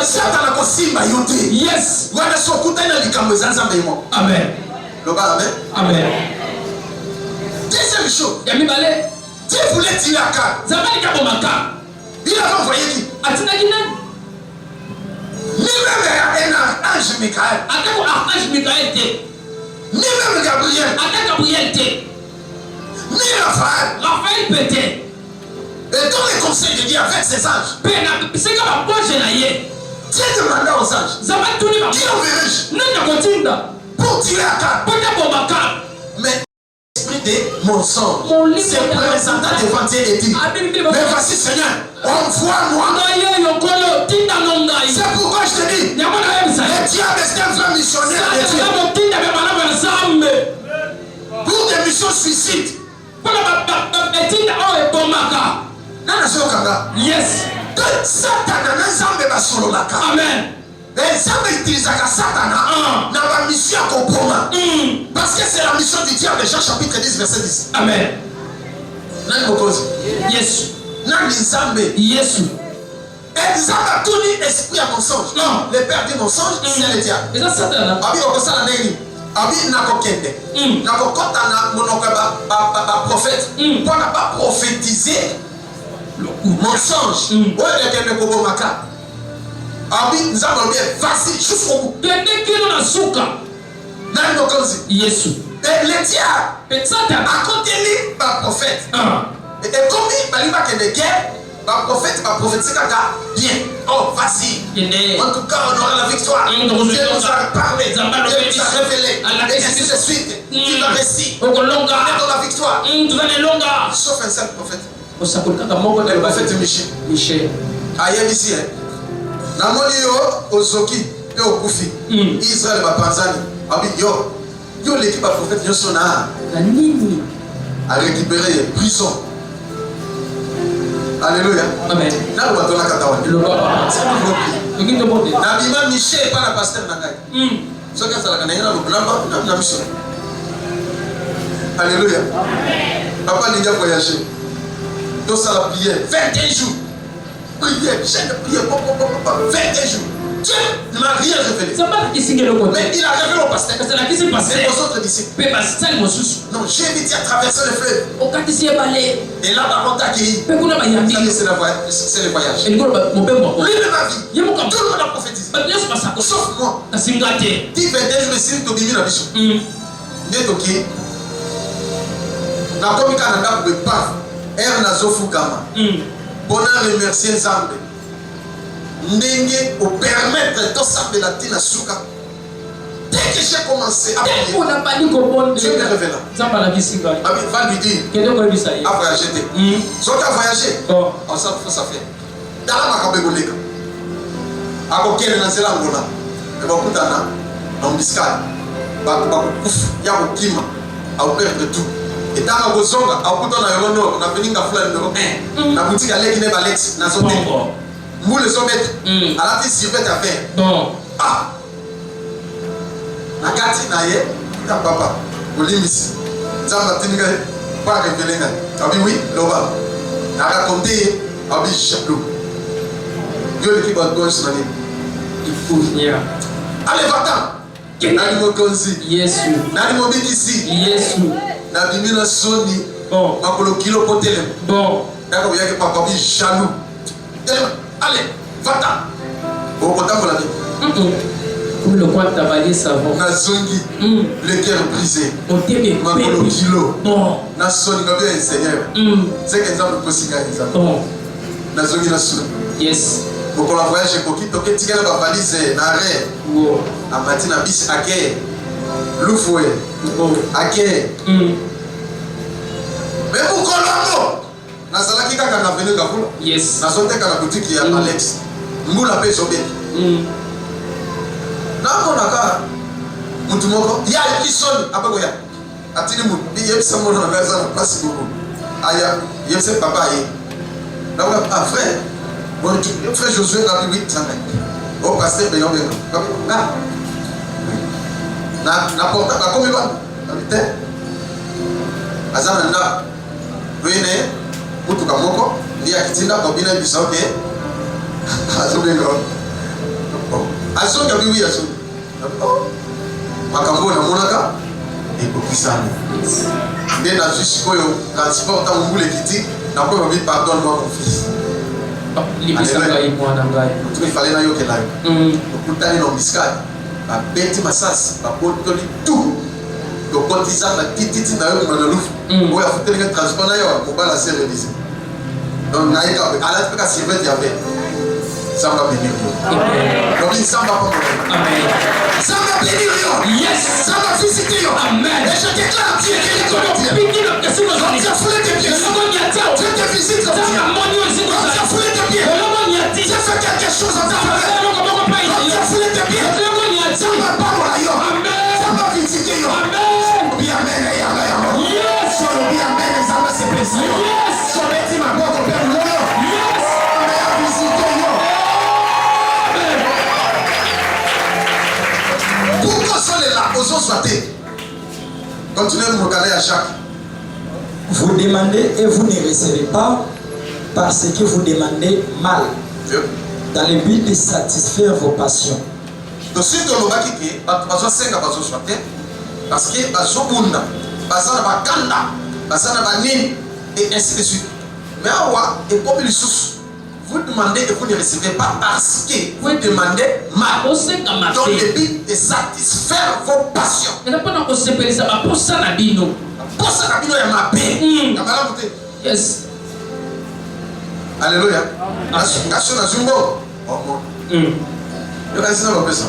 Satan a kosimba yote. Yes. Wana sokuta na likambo za nzambe mo. Amen. Loba amen. Amen. Deuxième chose. Yami balé. Dieu voulait tirer à Akab. Zamani kabomaka. Il a envoyé qui? Atina gina. Ni même un ange Michael. Atako archange Michael te. Ni même Gabriel. Atako Gabriel te. Ni Raphaël. Raphaël pété. Et dans les conseils de Dieu avec ses anges, C'est comme un projet na ye. Dieu demanda aux anges, Zamani tuni ba. qui enverrai-je Nani kotinda. pour tirer à Akab? Pota bomaka. Mais l'esprit de mensonge se présenta devant Dieu et dit, mais voici Seigneur, envoie-moi. C'est pourquoi je te dis, le diable est un vrai missionnaire de Dieu. Pour des missions suicides. Yes. Satan na nzambe basololaka. Amen. Nzambe utilisaka Satana na ba mission ya kopoma. Parce que c'est la mission du diable. Jean chapitre 10 verset 10. Amen. Nani mokozi? Yesu. Nani nzambe? Yesu. Et nzambe a tout dit esprit à mensonge. Non, le père du mensonge, c'est le diable. Et ça Satan. Abi okosala nini? Abi nakokende. Nakokota na monoko ba prophète. Pour ne pas prophétiser mensonge. Ouais, le kobomaka. Abi nzambe bien facile jusqu'au bout. Tende kilo na suka. Nani mokozi? Yesu. Et le diable Et Satan. a continué par prophète. Et comme il va y de guerre, par prophète va prophétiser bien. Oh, facile. En tout cas, on aura la victoire. Dieu nous a parlé. Dieu nous a révélé. Et ainsi de suite. Tu vas rester. On est dans la victoire. Sauf un seul prophète. Le prophète Michel. Aïe, ici. Namoni yo, Ozoki, et Okufi. Israël va Panzani. Abi yo. Yo, l'équipe à prophète, yo sona. A récupérer prison. Alléluia. Amen. N'a pas donné katawa. Le papa. C'est un Qui te monte? Nabima Michel pas la pasteur Nangai. Ce que ça la canne na lamba na mission. Alléluia. Papa Linga voyager. Tout ça la prière 21 jours. prière, chaîne de prière, 21 jours. Dieu ne m'a rien révélé. Mais il a révélé au pasteur. Et aux autres disciples. Non, j'ai invité à traverser le fleuve. Et là, par contre, accueilli. C'est le voyage. Lui de ma vie. Tout le monde a prophétisé. Sauf moi. Dit 21 jours, c'est tout bimi na biso. N'est ok. Na komi kananda be pa. Nazo fukama. Bonheur remercier Nzambe. Ndenge au permettre de s'appeler la tina souka. Dès que j'ai commencé à prier, Dieu me révéla. Va lui dire à voyager. Soit à voyager, ça faut ça faire. Dans la macabéboleka. À coquel dans la ngona. Et va kutana dans biscal. Ya okima, à perdre tout. Et dans la gozonga, à kutana yono, na beninga fleur numéro 1. Na boutique à l'équipe Alex, na sote. Vous le sommet, à la petite sirvette à faire. Ah! La gâte naïe, ta papa, vous l'imis. Zamba tinga, pas révélé. Abi oui, l'oba. N'a raconté, abi chapelou. Dieu l'équipe à toi, je n'ai pas. Allez, va-t'en. N'allez pas consi. Yes. N'allez pas ici. Yes. N'allez pas soni. Bon. Ma colo kilo potele. Bon. D'accord, il y a que papa bi jaloux. Allez, va-t'en. Au contact de la vie. Comme le coin tabalier savon. Nazongi. Le cœur brisé. Ma colo kilo. Bon. Nasoni, ma bien Seigneur. C'est qu'un exemple possible. Bon. Nazongi Nassou. Yes. Pour qu'on la voyage, pour qu'il toque, tu gagnes ma valise, n'arrête. À matin, à bis, à quai. Loufoué. À quai. Mais pour qu'on l'a Nazala qui kaka na venu gafula. Yes. Nazote kana boutique ya Alex. Mbula pe sobe. Na kona ka mutu moko ya kisoni abako ya. Atini mutu bi yebisa mona na meza na place boko. Aya yebisa papa yi. Na ba frère. Bon frère Josué na bi 8 ans. Au pasteur Beyon Beyon. Na porta na komi ba. Na bité. Azana na. Wene mutuka moko ndi akitinda babina bisaoke azobenga azonga biwi azo makambo na monaka ekokisana nde na jusi koyo transporta mbule kiti na ko babi pardon moi mon fils libisanga imwana ngai tu fallait na yoke la okutani no biskali ba beti masasi ba potoli tout le cotisant la tititi na yo na lufu o ya futenga transport na yo ko bala se réaliser. Donc, à la fin, si vous avez ça va bénir. Donc, ça va pas amen. Ça va bénir. Yes. Ça va visiter. Amen. Et je déclare Dieu qui est connu. Ça foule tes pieds. Je te visite. Ça foule tes pieds. Je fais quelque chose en ta faveur. Ça foule tes pieds. Ça va pas au royaume. Amen. Ça va visiter. Amen. Bien, amen. Yes. Bien, amen. Ça va se passer. Yes. Ma boîte au père. Pourquoi sont les là aux autres soités? Continuez de me regarder à chaque. Vous demandez et vous ne recevez pas parce que vous demandez mal. Dans le but de satisfaire vos passions. Donc si tu as dit que parce que bazobunda, bazana bakanda, bazana banini et ainsi de suite. Mais awa et comme les sous, vous demandez et vous ne recevez pas parce que vous demandez mal. Dans le but de satisfaire vos passions. Et pas dans ce pays ça va pour ça la bino. Pour ça la bino est ma paix. Yes. Alléluia. Nation na zumbo. Le reste va passer.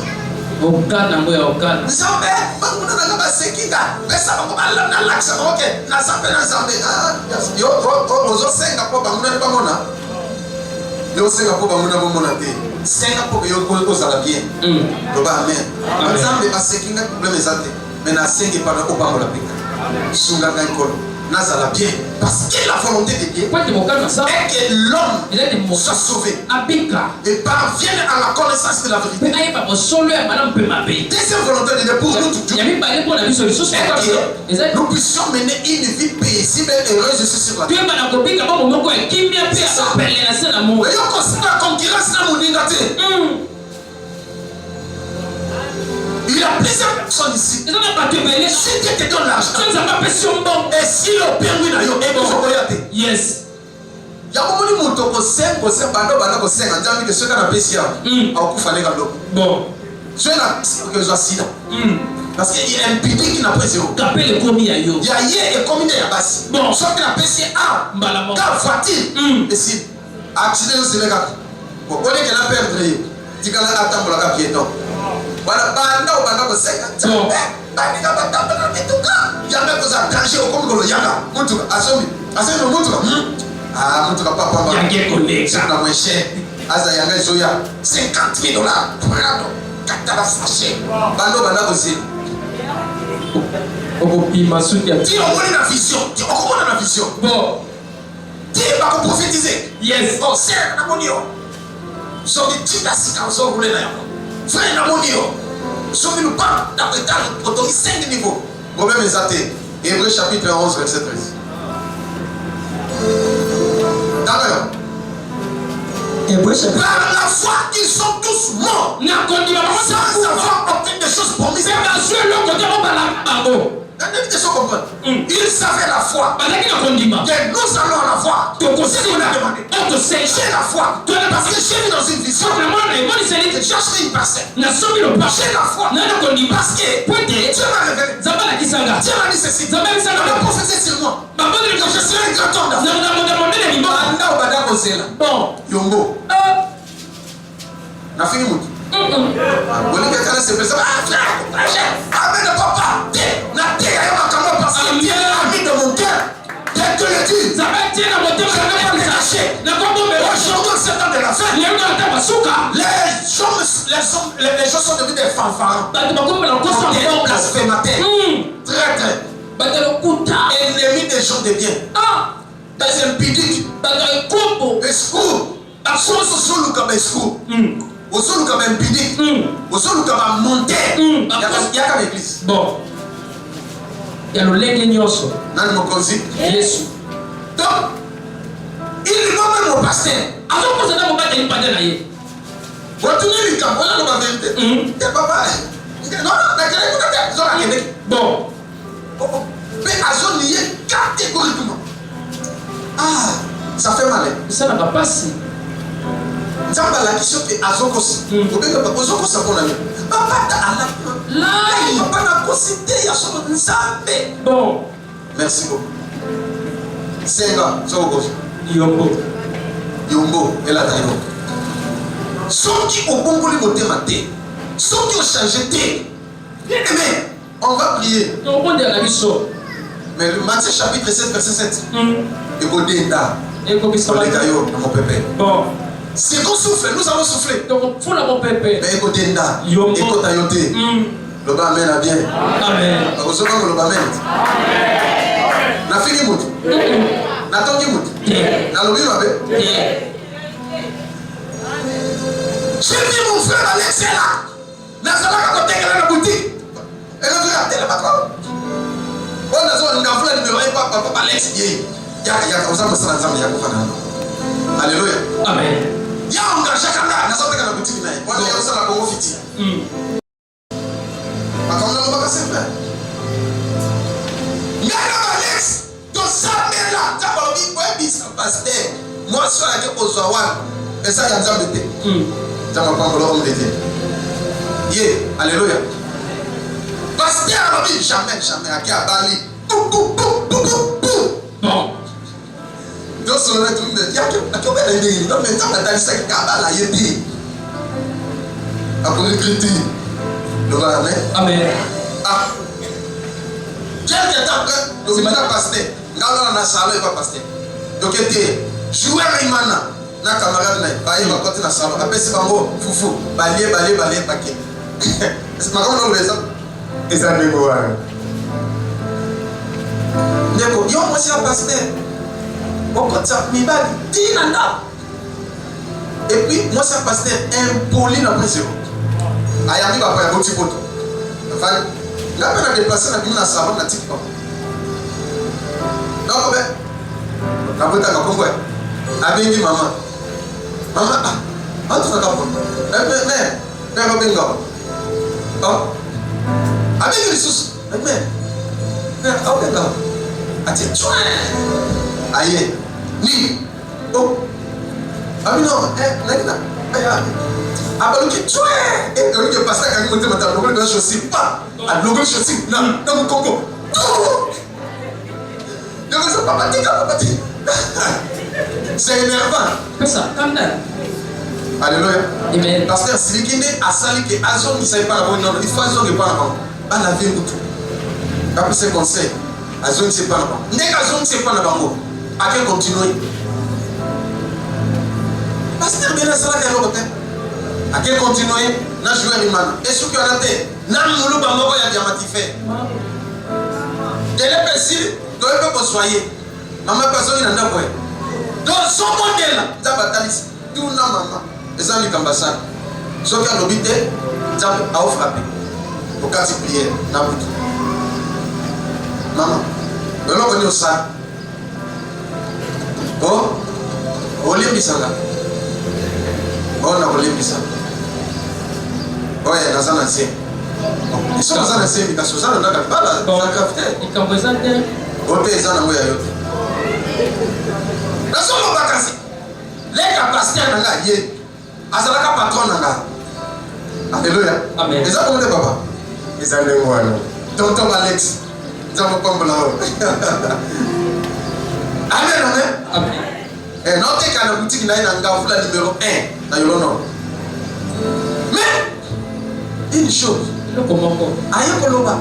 Okana moya okana. Nzambe, banguna na kaba sekinga. Pesa bako bala na laksa. OK, na zambe na zambe. Ah, yo ozo senga po banguna ni bamona. Yo senga po banguna bomona te. Senga po yo ko sala bien. Do ba amen. Nzambe ba sekinga problème ezate. Mais na senga pa na ko bangola pika. Sunga ngai kolo. Nazala bien parce que la volonté de Dieu est que l'homme soit sauvé et parvienne à la connaissance de la vérité. Deuxième volonté de Dieu pour nous tous est que nous puissions mener une vie paisible et heureuse sur la terre. plusieurs personnes ici. Ils ont pas te mêler. Si Dieu te donne l'argent, Tu n'as pas pression bon. et si le père lui n'a eu, et bon, Yes. yakomoni moto kosenga banda kosenga nzambi ke soki anapesi yawe akokufa ndenge loko Bon. soki nakezwa sida parce que impudike na pesi yo Kapel ekomi ya yo. ya ye ekomi nde ya basi Bon. soki napesi ye Mbala moko. ka voiture esili accident yosele kaka olekela perdre ye tikala atambolaka piéton wana banda obanda kosenga baninga batambola mituka yanga koza danger okomi koloyanga mutuka asomi mutuka mutuka papa Yange koleka. na moins cher aza yanga ezoya $50,000 prado katala sachet bando banda kozela Okopima suti ya. ti omoni na vision ti okomona na vision Bon. ti bakoprophétiser Yes. ser namoni yo soki tika sika ozorule na yango frère namoni yo soki lupa na koetala otongi 5 niveau problème eza te Hébreu chapitre 11 verset 13 d'accord. Hébreu chapitre. Par la foi, ils sont tous morts sans avoir obtenu des choses promises. Ils savaient la foi. Et nous allons la voir. C'est ce qu'on a demandé. J'ai la foi. Parce que j'ai vu dans une vision. J'ai acheté une parcelle. J'ai la foi. Parce que Dieu m'a révélé. Dieu m'a dit ceci. Il m'a prophétisé sur moi. Je serai un grand homme d'affaires. Bon. Yongo. Na fini mutu. Bolika kana se pesa. Amen papa. Na te ya makamba parce que Dieu a mis dans mon cœur. Dès que le dit. Ça va être dans mon cœur. Je vais cacher. Na kombo me. Aujourd'hui c'est temps de la fête. Les gens sont devenus des fanfarons. Ils sont des blasphémateurs. Traîtres. Ennemis des gens de bien. Des impudiques. Escrocs. Osoluka ba escroc. Osoluka ba impudique. Osoluka ba monter. Yaka l'église. Bon. Ya lolenge nyonso. Nani mokonzi. Yesu. Donc, il va même au pasteur. Alors que ça n'a pas été pas d'aller. Retournez le camp, on a la vérité. Et papa, non, bon. Mais à zone liée catégoriquement. Ah, ça fait mal. Ça n'a pas passé. Nzamba la question que azokos. Obeka bazokos akona yo. Papa ta ala. Là, papa na kosite ya solo nzambe. Bon. Merci beaucoup. Senga, soko. Yombo. Yombo, ela tayo. Soki obongoli motema te. Soki o changer te. Amen. On va prier. On va dire la mission. Mais le Matthieu chapitre 7 verset 7. Et Godenda. Et comme ça va. Mon pépé. Bon. C'est qu'on souffle, nous allons souffler. Donc, il faut la mon pépé. Mais Godenda. Écoute à yoté. Le bas amène à bien. Amen. Vous savez que le bas amène. Na fini mout. Na tongi mout. Na lobi mabe. J'ai vu mon frère Alex là. Na zalaka côté la boutique. Et là tu as télé pas. On a besoin d'un frère numéro 1 papa Alex yé. Ya on s'en sera ensemble ya kufana. Alléluia. Amen. Ya on ga chakanga na sote kana boutique naye. On ya usala Congo fiti. Akona lo baka sempre. Ngana Alex to samela ta balobi boy bis pasteur. Moi so la ke ozwa wana. Esa ya nzambe te. Tama pangolo homme de Dieu. Yé, alléluia. Pasteur alobi jamais aki abali. Bon. Donc sur le tout de ya ke obela ndenge. Donc maintenant la dans ça kabala yébi. Après critique. Le va amen. Amen. Ah. Quelques temps après, le maintenant pasteur. Ngalo na salo va pasteur. Donc était joueur imana. Na camarade na baye ba côté na salon apesi bango fufu balie paquet c'est pas comme on le fait ça et ça ne go pas ndeko yo moi c'est un pasteur beaucoup ça mi ba dinanda et puis moi c'est un pasteur impoli na pression ayami ba pa boti poto enfin la peine de déplacer na bimina salon na tikpa donc ben na bota na kongo abengi maman. Maman, tu vas pas. Mais, bingo. Oh. Avec les sous. Mais, ok, là. Ati, tchouin. Aïe. Ni. Oh. Ah, mais non, là. Ah, bah, ok, tchouin. Et quand il passe là, quand il monte maintenant, le gars, je sais pas. Ah, le gars, je sais. Non, dans mon Congo. Le gars, ça papa, dit. C'est énervant. Fais ça, calme down. Alléluia. Amen. Pasteur Silikine a sali que Azon ne savait pas la bonne non, il faut Azon ne pas la bonne. Pas la vie tout. Après ce conseil, Azon ne sait pas la bonne. N'est qu'Azon ne sait pas la bonne. À quel continuer? Pasteur bien ça la gagne à quel continuer? Na jouer rimana. Et ce que on a fait, na mulu ba moko ya diamatifé. Quel est possible? Doit pas soyer. Maman personne il n'a pas. Donc son modèle, ça batalis tout na maman. Et ça, les ambassades. Ceux qui ont l'obité, ils ont frappé. Au cas de prière, Nabutu. Maman, on est au sac. Oh, on est mis là. Oh, on a volé mis ça. Oh, il y a un ancien. Ils sont dans un ancien, ils sont dans un ancien. Ils sont présents. Oh, ils sont dans un ancien. Ils sont dans un ancien. Les capacités sont dans un ancien. Azalaka patron nanga. Alléluia. Amen. Eza comment papa? Eza ndengwana. Tonton Alex. Eza mokombo là. Amen, amen. Amen. Et note qu'à la boutique na nanga la numéro 1 na Yolono. Mais une chose. Le comment? Aya koloba.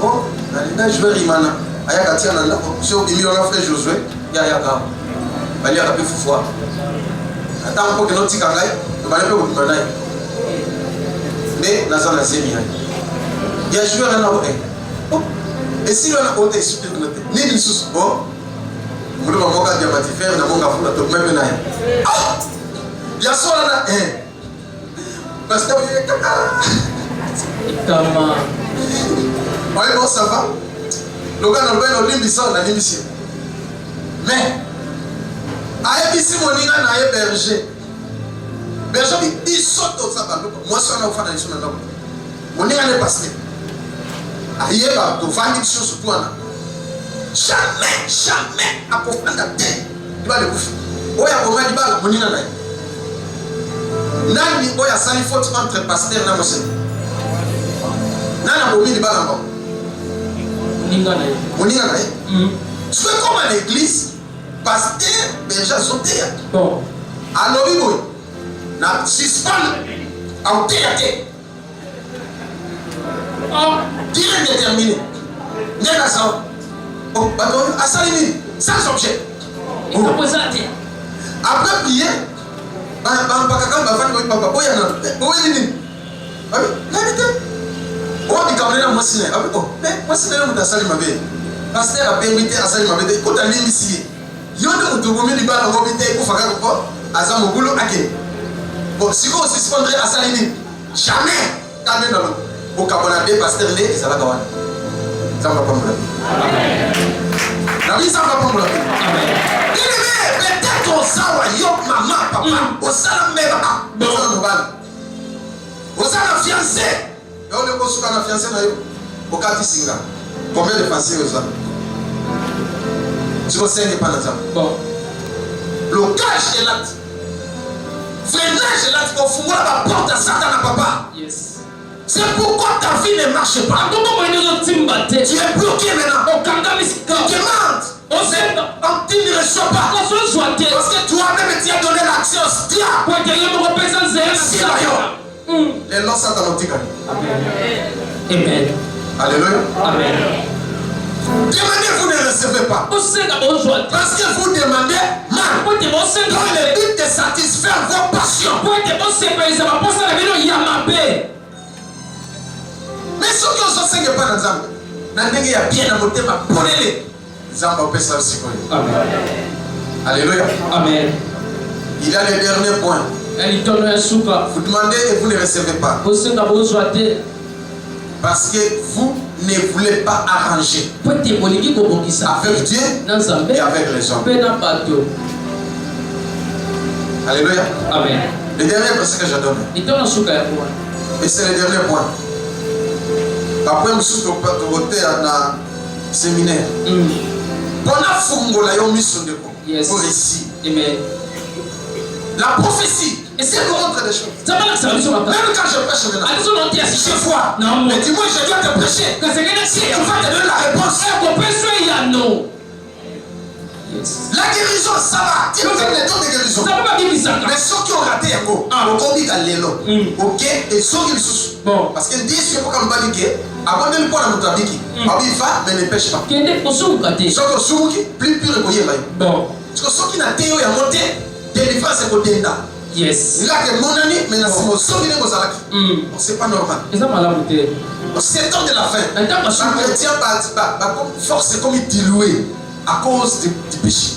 Oh, na jouer rimana. Aya katia na ndako. Si au bimi on a frère Josué, ya ka. Bali ya ka fufua. Attends pour que notre kangai. Mais la zone a sémi. Il y a joué un an. Et si on a compté sur le ni une sous, bon, vous devez m'envoyer des diamatifères, n'a pas de la top même. Ah! Il y a ça là, parce que Comment? oui, bon, ça va. Le gars n'a pas de limite, ça, on a limite. Mais, à Ebisi Moninga n'a pas berger. Berger, il saute au sabbat. Moi, je suis en train de faire ça. Moninga n'est pas passé. Aïe, tu vas dire des choses sur toi. Jamais, à comprendre la terre. Il va le bouffer. Oui, à comprendre, il va le Moninga. Nani, il y a 5 fautes entre pasteur et Namosé. Nani, il va le Moninga. Tu fais comme à l'église, pasteur, berger, sauter. Bon. Alors, il na suspend en théâtre. Dire déterminé. N'est pas ça. Oh, pardon, à Salimi, sans objet. Après prier, bon, si vous suspendrez à Salini, jamais, quand même, au Cabonade, pasteur, et ça va gawan. Ça va pas me la vie, ça va pas me peut-être au Sawa, yo, maman, papa, au Salam Meba, au Salam fiancé. Et on est au Salam fiancé, au Kati Singa. Combien de fiancés au Salam? Tu ne sais pas, bon. Le cash est là. Freinage est là, tu vas fouiller la porte à Satan à papa. Yes. C'est pourquoi ta vie ne marche pas. Tu es bloqué maintenant. Tu demandes. Tu ne reçois pas. Parce que toi-même tu as donné l'accès au stia. Les noms Satan ont dit. Amen. Alléluia. Amen. Demandez, vous ne recevez pas. Parce que vous demandez mal. Dans le but de satisfaire vos passions. Mais ceux qui ont enseigné pas dans Zambie, il y a bien à monter ma bonne Zambie peut ça aussi. Alléluia. Amen. Il y a le dernier point. Vous demandez et vous ne recevez pas. Parce que vous ne voulez pas arranger avec Dieu et avec les hommes. Alléluia. Amen. Le dernier verset que je donne. Et c'est le dernier point. après mosusu tokoteya na séminaire mpona fungola yo miso ndeko po réussi. La prophétie, et c'est le montre des choses. Même quand je prêche maintenant, je vois. Mais dis-moi, je dois te prêcher. Tu vas te donner la réponse. La guérison, ça va. Tu peux faire les dons de guérison. Mais ceux qui ont raté un mot, on dit à l'élo. Ok? Et ceux qui sous. Parce que dis, je ne peux pas me dire, avant de me prendre mon tabiki, il va, mais ne pêche pas. Ceux qui sont plus purs et bon. Parce que ceux qui n'ont pas été monté, délivrance est côté là. Yes. Il a que mon ami, mais dans ce moment, c'est pas normal. C'est temps de la fin. Les chrétiens, force comme dilué à cause du péché.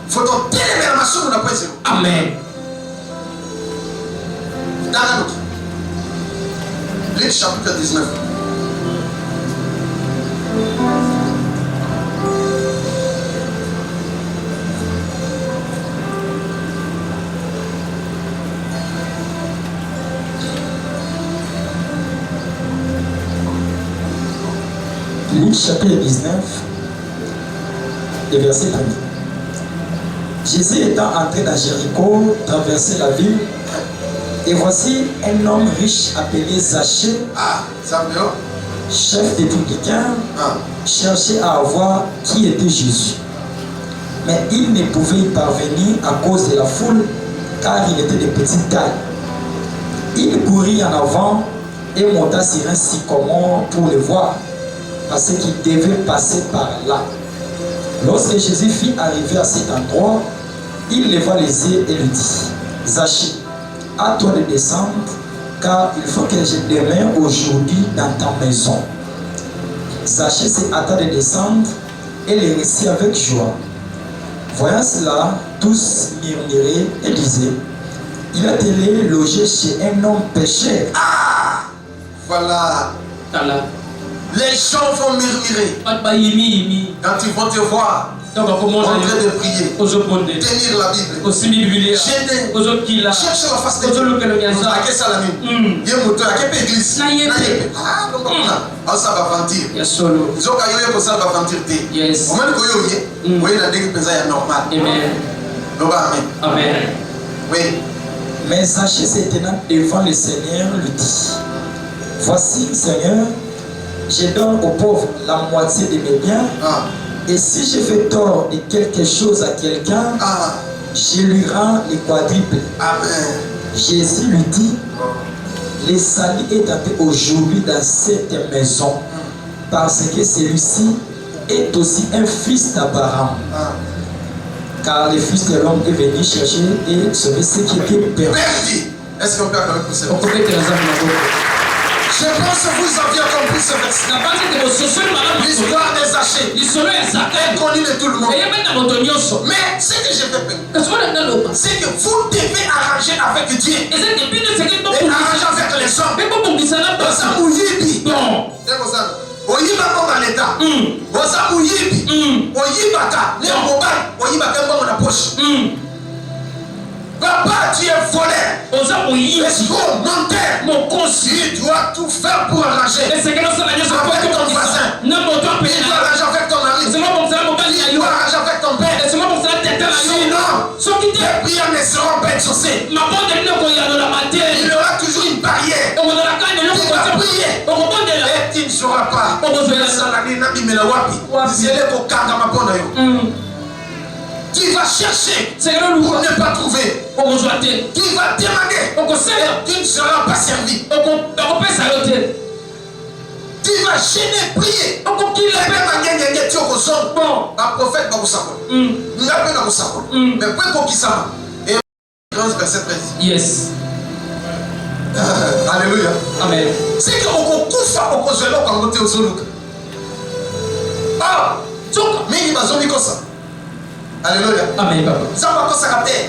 Faut donc télémer la maçon de la poésie. Amen. Luc chapitre 19. Luc chapitre 19, le verset 1er. Jésus étant entré dans Jéricho, traversait la ville, et voici un homme riche appelé Zachée, chef des publicains, cherchait à voir qui était Jésus. Mais il ne pouvait y parvenir à cause de la foule, car il était de petite taille. Il courut en avant et monta sur un sycomore pour le voir, parce qu'il devait passer par là. Lorsque Jésus fut arrivé à cet endroit, il leva les yeux et lui dit: Zachée, à toi de descendre, car il faut que je demeure aujourd'hui dans ta maison. Zachée se hâta de descendre et le reçut avec joie. Voyant cela, tous murmuraient et disaient: il a été logé chez un homme pécheur. Ah, voilà. Les gens vont murmurer quand ils vont te voir en train de prier, tenir la Bible, gêner, chercher la face de Dieu. Ça va mentir. Ils ont gagné ça va mentir. Amen. Oui. Mais Zachée se tenant devant le Seigneur lui dit: voici, Seigneur, je donne aux pauvres la moitié de mes biens. Et si je fais tort de quelque chose à quelqu'un, je lui rends les quadruples. Amen. Jésus lui dit: le salut est entré aujourd'hui dans cette maison, parce que celui-ci est aussi un fils d'Abraham. Car le Fils de l'homme est venu chercher et sauver ceux qui étaient perdus. Est-ce qu'on peut accorder pour ça? Je pense que vous aviez compris ce verset. L'histoire des Zachée est connue de tout le monde. Mais ce que je vais faire, c'est que vous devez arranger avec Dieu et arranger avec les hommes. Oyiba comme l'état. Oza muyibi. Oyibaka. Les mobile. Oyibaka comme la poche. Papa, tu es voleur. Escroc, menteur. Mon conseiller, tu dois tout faire pour arranger. Avec ton voisin. Il doit arranger avec ton mari. Il doit arranger avec ton père. Sinon, tes prières ne seront pas exaucées. Il y aura toujours une barrière. Tu vas prier. Et tu ne sauras pas. Tu vas chercher pour ne pas trouver. Tu vas demander et tu ne seras pas servi. Tu vas gêner, prier. Un prophète va vous savoir. Mais pour qui ça va? Et verset 13. Yes. Alléluia. Amen. C'est que on kufa okozelo quand on est au Zuluka. Ah, donc mais il va zombie comme ça. Alléluia. Amen. Ça va pas s'arrêter.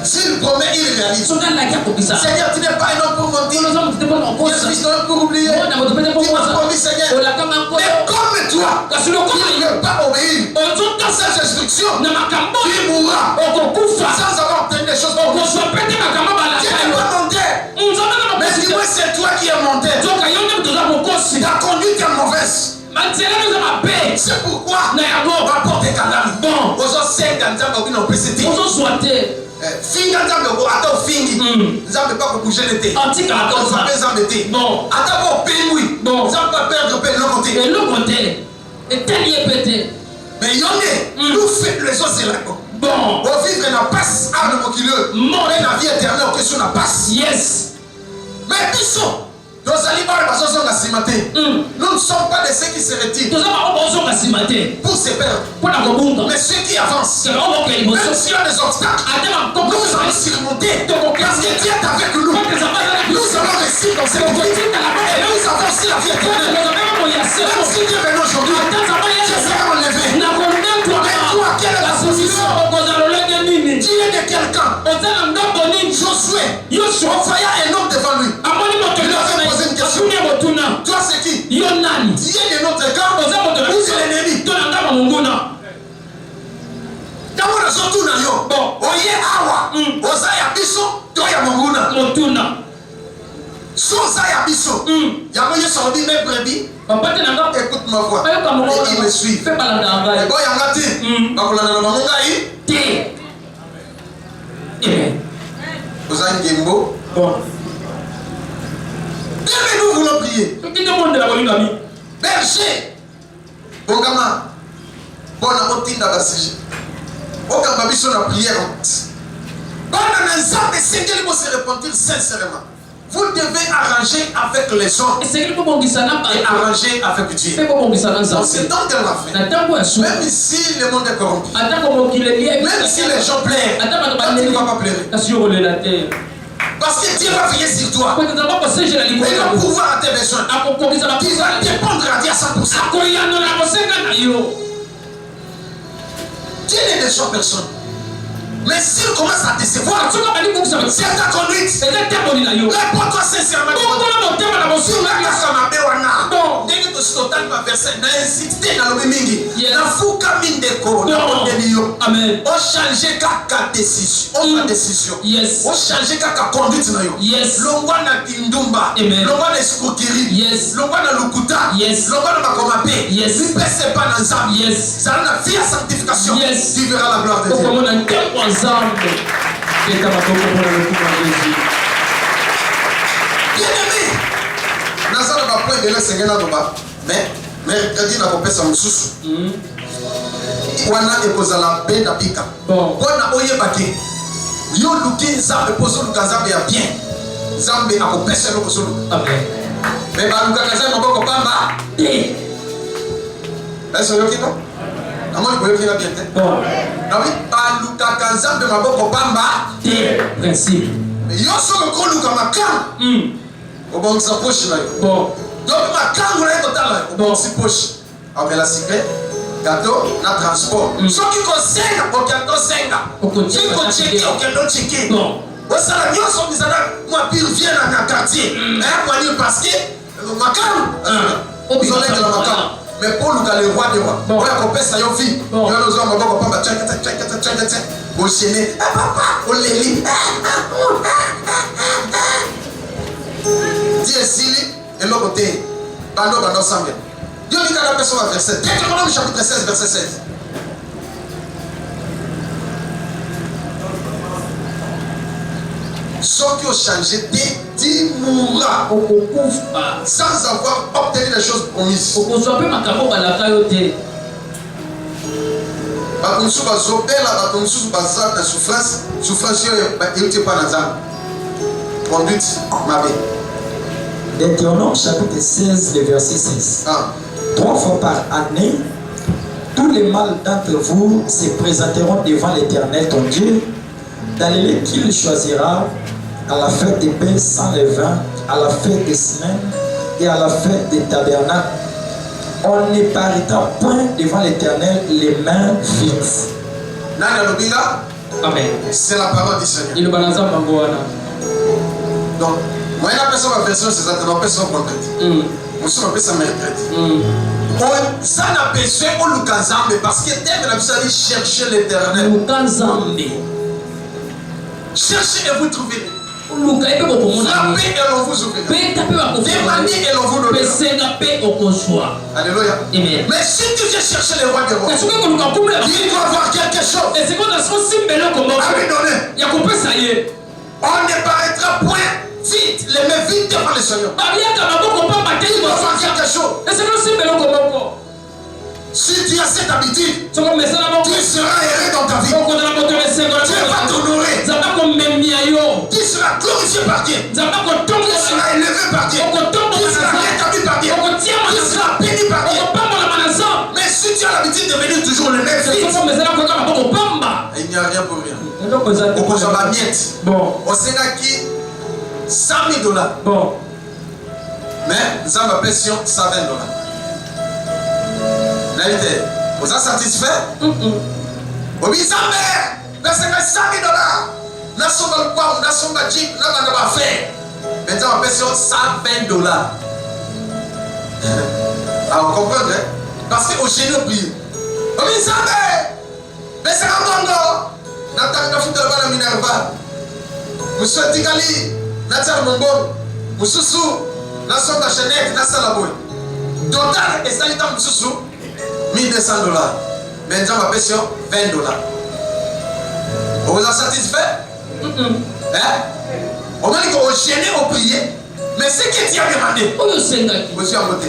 S'il promet, il réalise. Seigneur, tu n'es pas un homme pour mentir. Je suis un homme pour oublier. Tu m'as promis, Seigneur. Mais comme toi, tu ne veux pas obéir à ces instructions, tu mourras sans avoir obtenu des choses pour toi. Tu n'es pas menteur. Mais dis-moi, c'est toi qui es menteur. C'est pourquoi rapport des canards. Bon, aux autres 50 ans, on peut se dire. Finga nzambe ko ata ofingi nzambe pa ko bouger l'été antika la cause pa nzambe té bon ata ko pengui bon nzambe pa perdre pe le côté et tel y est pété mais yonde nous fait les autres c'est là bon au vivre na passe à le mokileux mort na vie éternelle question na passe yes mais biso nous allons voir les choses la cimaté nous ne sommes pas de ceux qui se retirent pour se perdre mais ceux qui avancent même s'il y a des obstacles nous allons surmonter parce que Dieu est avec nous nous allons réussir dans cette vie et nous avons aussi la vie éternelle même si Dieu est aujourd'hui je serai enlevé mais toi quelle est la position tu es de quelqu'un Josué envoya un homme devant lui il avait posé une question toi c'est qui tu es de notre camp ou c'est l'ennemi ntango nazotuna yo oye awa oza ya biso to ya monguna so oza ya biso yango yesu alobi me brebis écoute ma voix et il me suit ebo yanga te bakolanda na bango ngai te oza ngembo nous voulons prier berger bongama bona otinda basije okamba biso na prière bana na nzambe sengeli mo se repentir sincèrement vous devez arranger avec les hommes et arranger avec Dieu on se donne de la fin même si le monde est corrompu même si les gens plairent tu ne vas pas pleurer parce que Dieu va veiller sur toi. Il va pouvoir à tes besoins. Tu vas dépendre à Dieu à 100%. Dieu n'est déjà personne. Mais s'il commence à décevoir, c'est ta conduite. Réponds-toi sincèrement. Sur la place à ma béwana. Dès que tu es total ma verset, n'a insisté dans le mingi. N'a fouka mindeko. N'a mondelio. Amen. On change kaka décision. On a décision. Yes. On change kaka conduite na yo. Yes. Longwa na kindumba. Amen. Longwa na escroquerie. Yes. Longwa na lukuta. Yes. Longwa na makomape. Yes. Si pèse pas dans âme. Yes. Ça na vie à sanctification. Yes. Tu verras la gloire de Dieu. Bien-aimé, nazala ba point de la sengena doba, mais mercredi na kopesa mususu. Wana ekozala be na pika. Bona oyebaki. Yo luki nzambe pozo luka nzambe ya bien. Nzambe akopesa lo pozo luka. Amen. Mais ba luka nzambe maboko pamba. Est-ce que yo amoni boyokela bien te nabi balukaka nzambe maboko pamba principe yo soko koluka makam obongisa poche na yo donc makango na ekotala obongisi poche amela cycle gâteau na transport soki kosenga okendo senga soki kocheke okendo cheke osala nyonso bizana mwa pire vient na quartier mais parce que makam ozolengela makam mais pour le roi des rois, on a compris ça, yon fille. On a besoin de mon papa, tchak, on chaîne, papa, on les lit. Dieu Sili, et l'autre côté, bando ensemble. Dieu dit qu'à la personne va verset. Deutéronome chapitre 16, verset 16. Ceux qui ont changé, tu mourras sans avoir obtenu les choses promises. Deutéronome chapitre 16, le verset 6. 3 fois par année, tous les mâles d'entre vous se présenteront devant l'Éternel ton Dieu, dans les lieux qu'il choisira, à la fête des pains sans levain, à la fête des semaines et à la fête des tabernacles. On ne paraîtra point devant l'Éternel les mains vides. Amen. C'est la parole du Seigneur. Donc, moi, la personne va version, c'est ça, la personne concrète. Moi, je vais ça mercredi. Ça n'a besoin au Lukanzambe parce que Dieu a dit chercher l'Éternel. Cherchez et vous trouverez. Frappez et l'on vous ouvrira. Demandez et l'on vous donnera. Alléluia. Mais si tu viens chercher le roi des rois, il doit avoir quelque chose à lui donner. On ne paraîtra point vite, les mains vides devant le Seigneur. Il doit avoir quelque chose. Si tu as cette habitude, tu seras heureux dans ta vie. Tu vas t'honorer. Tu seras glorifié par Dieu. Tu seras élevé par Dieu. Tu seras rétabli par Dieu. Tu seras béni par Dieu. Mais si tu as l'habitude de venir toujours le même vite, il n'y a rien pour rien. Au cause de la miette, on sait qui $100,000. Mais nous avons la pression $120. Vous êtes satisfait? Oui, ça mais c'est $100,000. Nous sommes dans le poids, nous sommes dans le jeep, nous sommes dans l'affaire. Maintenant, on paie sur $120. Alors, vous comprenez? Parce qu'au génie, on prie. Oui, ça mais c'est un bon nom. Nous avons fait de la Minerva. Nous sommes Tigali, nous sommes dans le bon. Nous sommes dans la Chenette, nous sommes dans la boue. Total, et ça, nous sommes $1,200. Maintenant, ma pression $20. Vous vous en satisfait? On m'a dit qu'on gêné au prier, mais ce que tu as demandé, vous suis en côté.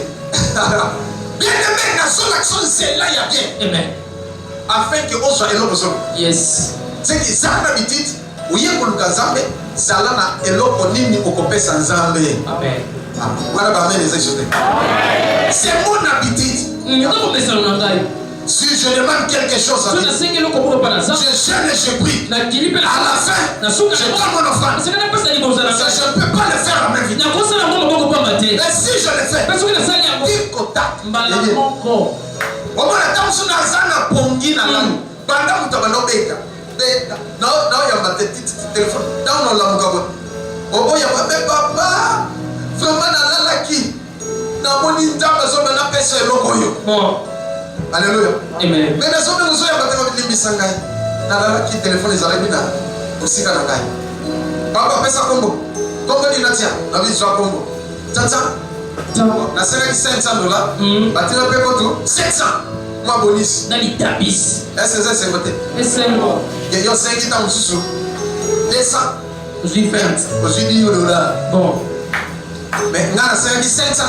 Bien aimé, la seule action, c'est là, il y a bien. Amen. Afin qu'on soit éloigné besoin. Yes. C'est que ça a l'habitude, où il y a pour le Kazambe, ça a éloigné au copé sans Zambe. Amen. Voilà, c'est mon habitude. Si je demande quelque chose à Dieu, je gêne et je prie. À la fin, je donne mon offrande. Je ne peux pas le faire en même vie. Mais si je le fais, il contact. Au moins, la dame sur la zana pongi na lamu. Pendant que tu vas beka. Non, il y a ma téléphone. Dans la mugabo. Au moins, il y a papa. Vraiment, dans la qui. Dans mon indame, je vais la pêcher l'okoyo. Alléluia. Amen. Mais les hommes nous ont dit Missangai. Nala qui téléphone les arabes là. Aussi kana kai. Papa pesa Congo. Congo ni natia. Na vie soit Congo. Tata. Na sera $500. Batira pe koto 700. Moi bonus. Na litabis. Est-ce que c'est voté? C'est bon. Il y a 5 ans sous. 200. Aujourd'hui 20. Aujourd'hui $10. Bon. Mais na sera $500.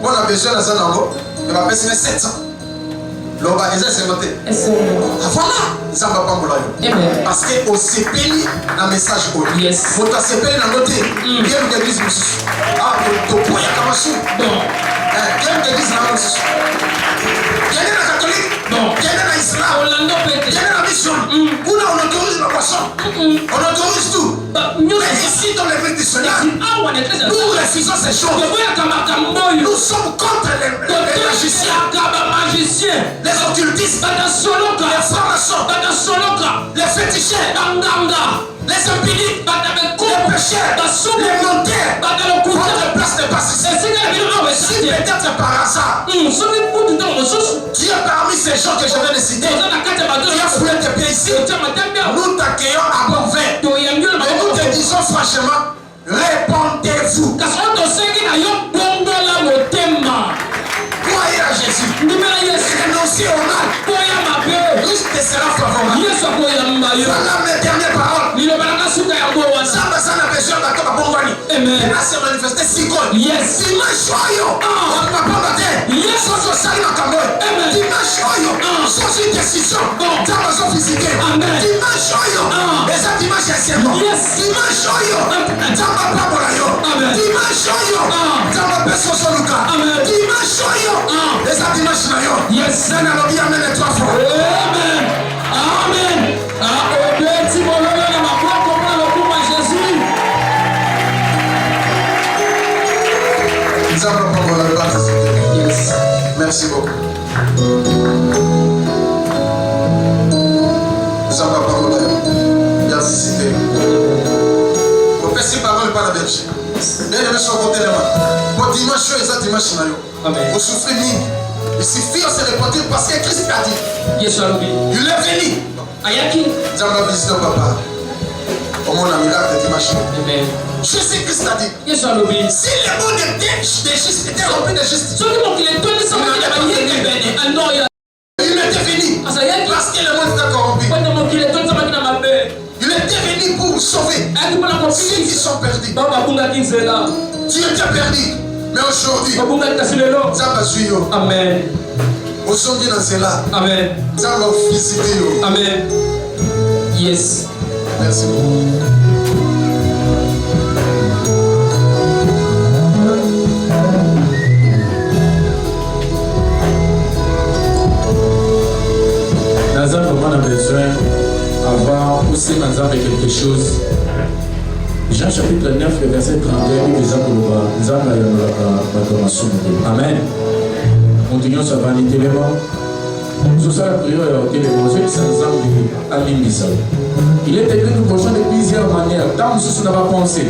On a besoin de ça dans l'eau. Il va payer 700. L'oba c'est voté. Voilà, ça va pas mourir. Parce que au CPI, un message au yes. Faut ta CPI dans noté. Bien d'église monsieur. Ah, to poya kamasu. Bon. Bien d'église dans monsieur. Bien de catholique. Bon. Bien de l'islam. Orlando Pété. Bien de la mission. On autorise la poisson. On autorise tout. Mais ici dans l'église missionnaire, nous refusons ces choses. Nous sommes contre les magiciens. Les occultistes, les francs-maçons, les féticheurs, les impuniques, les pécheurs, les montaires, votre place n'est pas ici. Si peut-être par hasard, tu es parmi ces gens que je viens de citer, tu as foulé tes pieds ici, nous t'accueillons à bon vert. Et nous te disons franchement, répondez-vous. Croyez à Jésus. Renoncez au mal. Christ te sera favorable. Voilà mes dernières paroles. Ça n'a besoin d'attendre à bon vani. Et là, c'est manifesté si gros. Dimanche oyo. On ne va pas battre. Sans au salut à Cameroun. Dimanche oyo. Sans une décision. Dans nos officiers. Dimanche oyo. Et ça, dimanche est c'est bon. Dimanche oyo. Dans ma parole. Dimanche oyo. Dans ma personne sur le cas. Dimanche oyo. Et ça, dimanche oyo. Yes. Ça n'a pas bien les 3 fois. Amen. Amen. Yes. Merci beaucoup. Nous avons la parole. Merci, cité. On fait ces paroles par la berger. Bien aimé sur côté de moi. Pour dimanche, c'est dimanche. Vous souffrez ni. Il suffit de se repentir parce que Christ a dit. Il est venu. Ayaki. Nous avons visité papa. Au monde, un miracle de dimanche. Amen. Jésus-Christ a dit, Yesu alobi. si les mots des justes étaient remplis de justice, Soki mokili etondi soki bayeke bene anoya. il était venu Asayaki. parce que le monde était corrompu. Kwenda mokili etondi soki na mabe. Il était venu pour sauver Ayaki mpona ceux qui kopikisa. sont perdus. Bao babungaki nzela. Tu étais perdu, mais aujourd'hui, Babungaki kasi lelo. Nzambe azwi yo. Amen. Ozongi na nzela, Amen. Nzambe avisite yo. Amen. Yes. Merci beaucoup. Nazar, comment on a besoin d'avoir aussi Nazar quelque chose. Jean chapitre 9, le verset 31, il dit Amen. Continuons sa vanité vraiment. Sous ça, la prière est télévisée, c'est un exemple à l'immisal. Il est écrit nous prochain de plusieurs manières. Dans ce qu'on n'a pas pensé,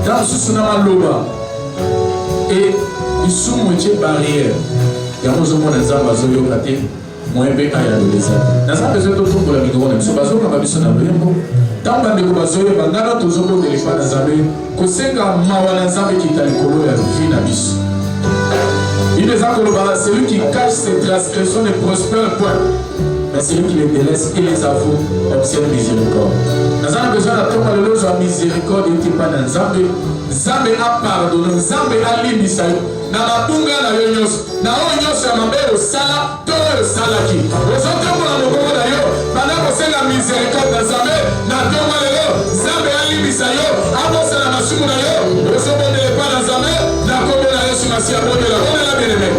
dans ce qu'on n'a pas loba, et ils sont moitié barrière. Il y a un moment dans un bateau qui a été moins bien à y aller. Dans un besoin de tout pour la micro, même si le bateau n'a pas besoin d'un bien. Tant que le bateau est dans un autre zone de l'éléphant dans un peu, que c'est qu'un mawanazame qui est à l'écolo et à vie n'a bis. Il est celui qui cache ses transgressions ne prospère point. Mais celui qui les délaisse et les avoue obtient miséricorde. Nous avons besoin d'attendre le jour de miséricorde et qui pas dans Zambé. Zambé a pardonné, Zambé a limisé. Na matunga na yonyos, na yonyos ya mabe au sala, to au sala qui. Aux autres pour la mokomo d'ailleurs, pendant que c'est la miséricorde de Zambé, na tonga leo, Zambé a limisé yo, avance la masumu d'ailleurs, aux autres ne pas dans Zambé, na komo na yesu masia bonne la bonne la bien-aimée.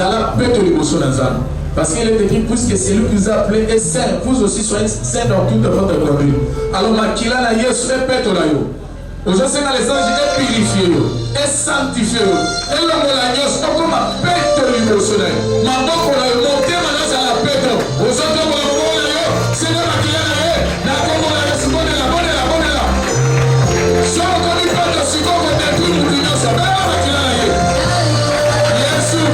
Zala peut les bosser dans un. Parce qu'il est écrit, puisque c'est lui qui vous a appelé est saint, vous aussi soyez saint dans toute votre conduite. Alors, Makila na Yesu est pète là yo. Aujourd'hui, dans les anges, est purifié, est sanctifié. Et l'homme de la Yesu, comme ma pète lui bosser. Ma boko la yo, monté maintenant à la pète. Aujourd'hui, on va voir là yo, c'est le Makila na yo. La Congo la Yesu, bonne là. Si on connaît pas de ce qu'on va détruire, nous disons ça. Mais Makila na yo. Yesu.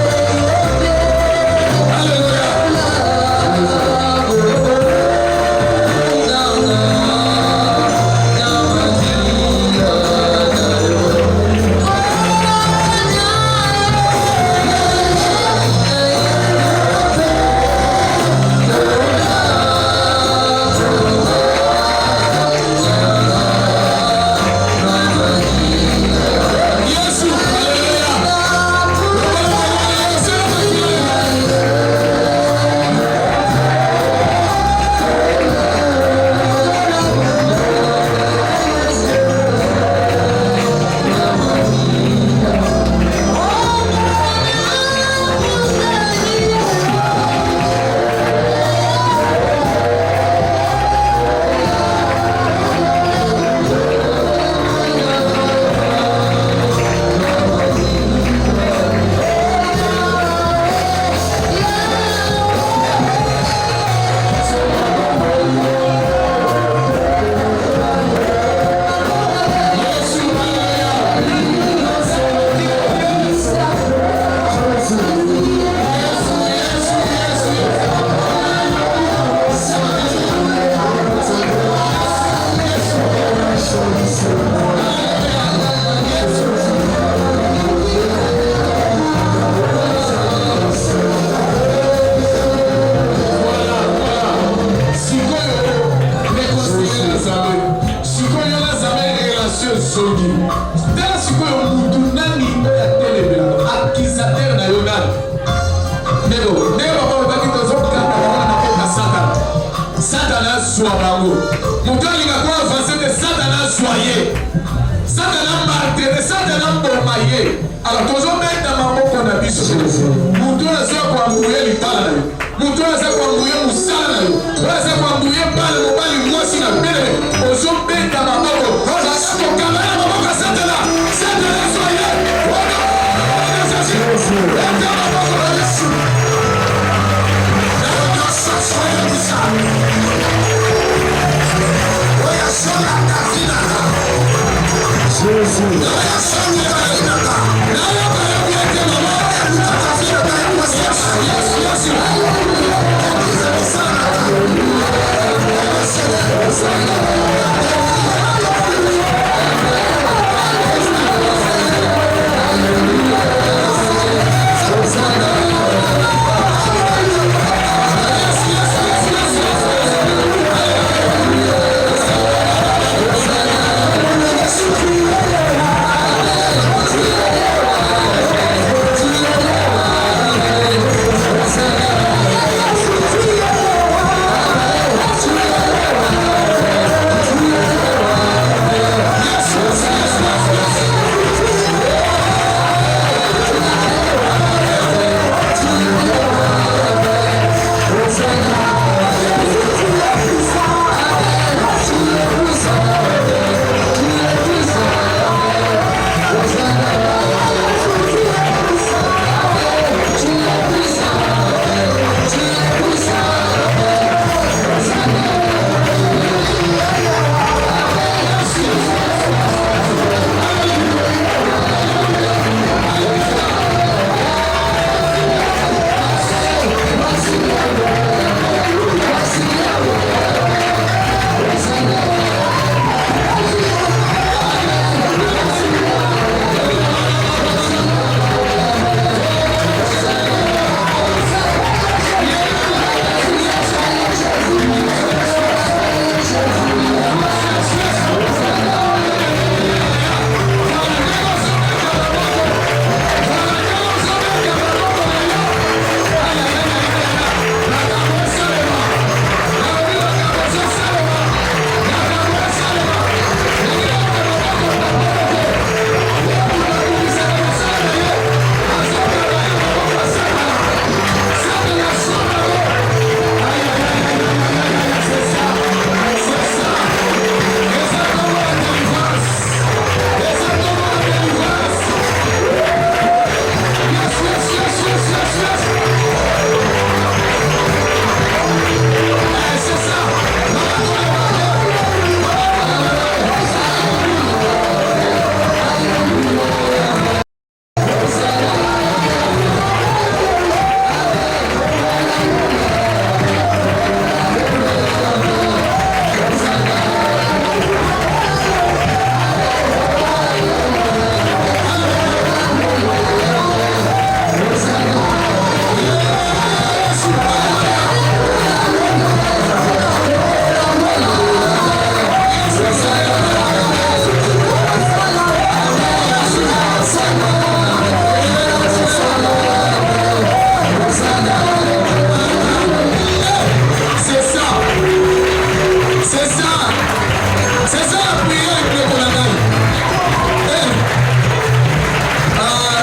C'est ça la prière que l'on a gagne.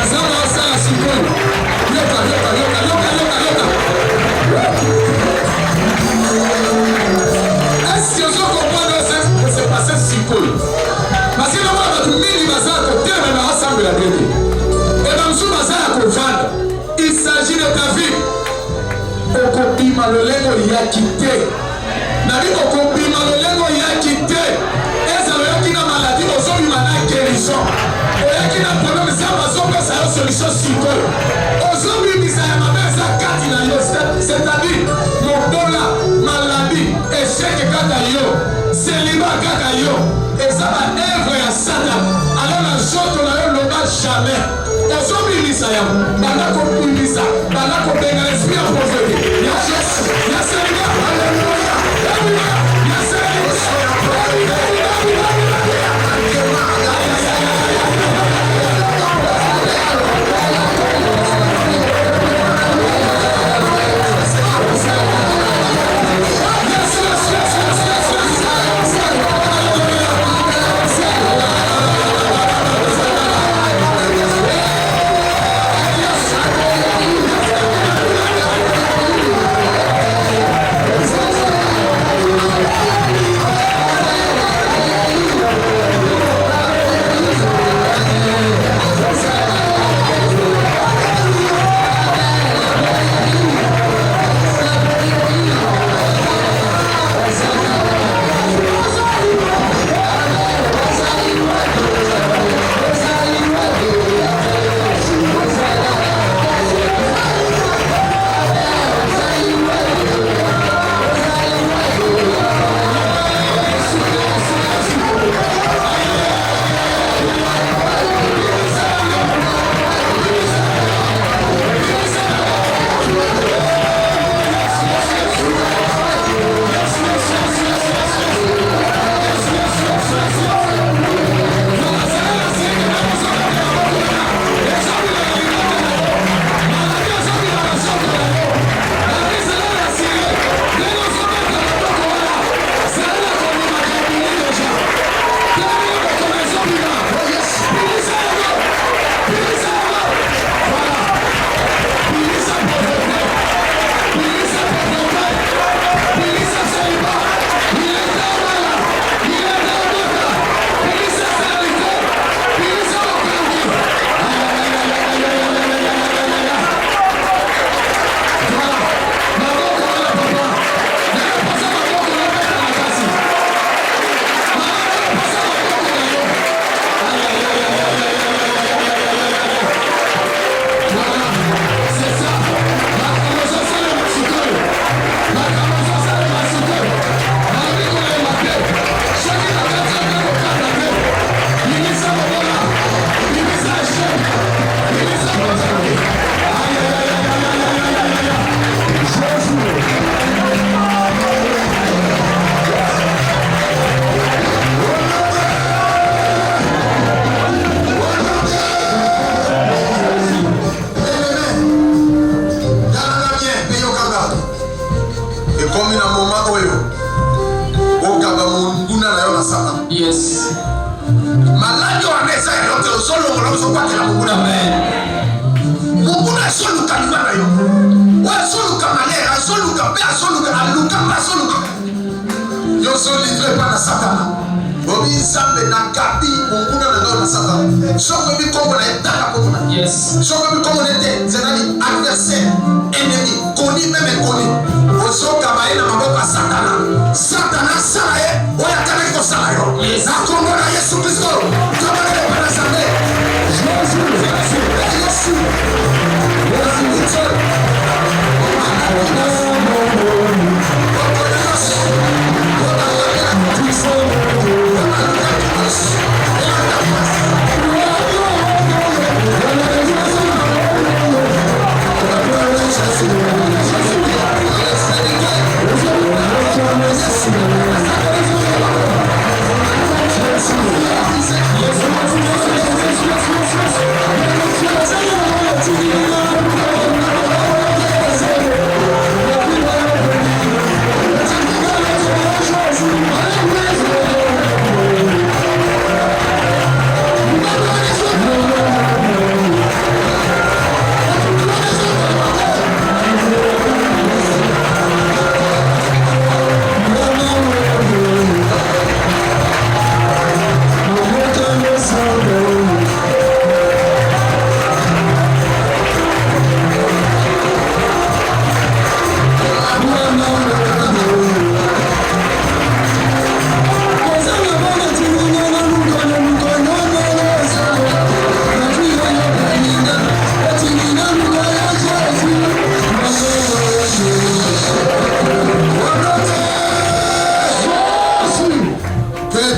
Zama Sala Sikolo. Yoka. Est-ce que je comprends que c'est passé Sikolo? Parce que nous avons mis les bazar à côté, mais on rassemble la vérité. Et dans ce bazar à Kovanda, il s'agit de ta vie. Okopima le lengo ya quitté. Nabi okopima le lengo ya quitté. Eza le yaki na maladie ozobi mana guérison. Oyaki na problème ça bazoka ça solution siko. Ozobi misaya mabeza kati na yo, c'est-à-dire mobola, maladie, échec kaka yo, célibat kaka yo. Et ça va œuvre ya Satan. Alors la joie na yo loba jamais. Ozobi misaya, bana kopimisa, bana kobenga l'esprit à prophétique. Ya Jésus, ya Seigneur, alléluia. Ya Seigneur, Yes. Maladi wanaweza yote solo kwa kila Mungu na Mungu na solo kanisa na yo. Wa solo kamalera, solo kapea, solo aluka, solo. Yo solo livré par Satan. Bobi sambe na kapi Mungu na Satan. Soko bi kongo na etaka kongo. Yes. Soko bi kongo nete zenani adversaire, ennemi, koni même koni. Osoka baina maboko ya Satana. Satana sala ye, oya kana kiko sala yo. Yes. Na kongo na Yesu Kristo. Kama nele pana sambe. Yesu. Yes.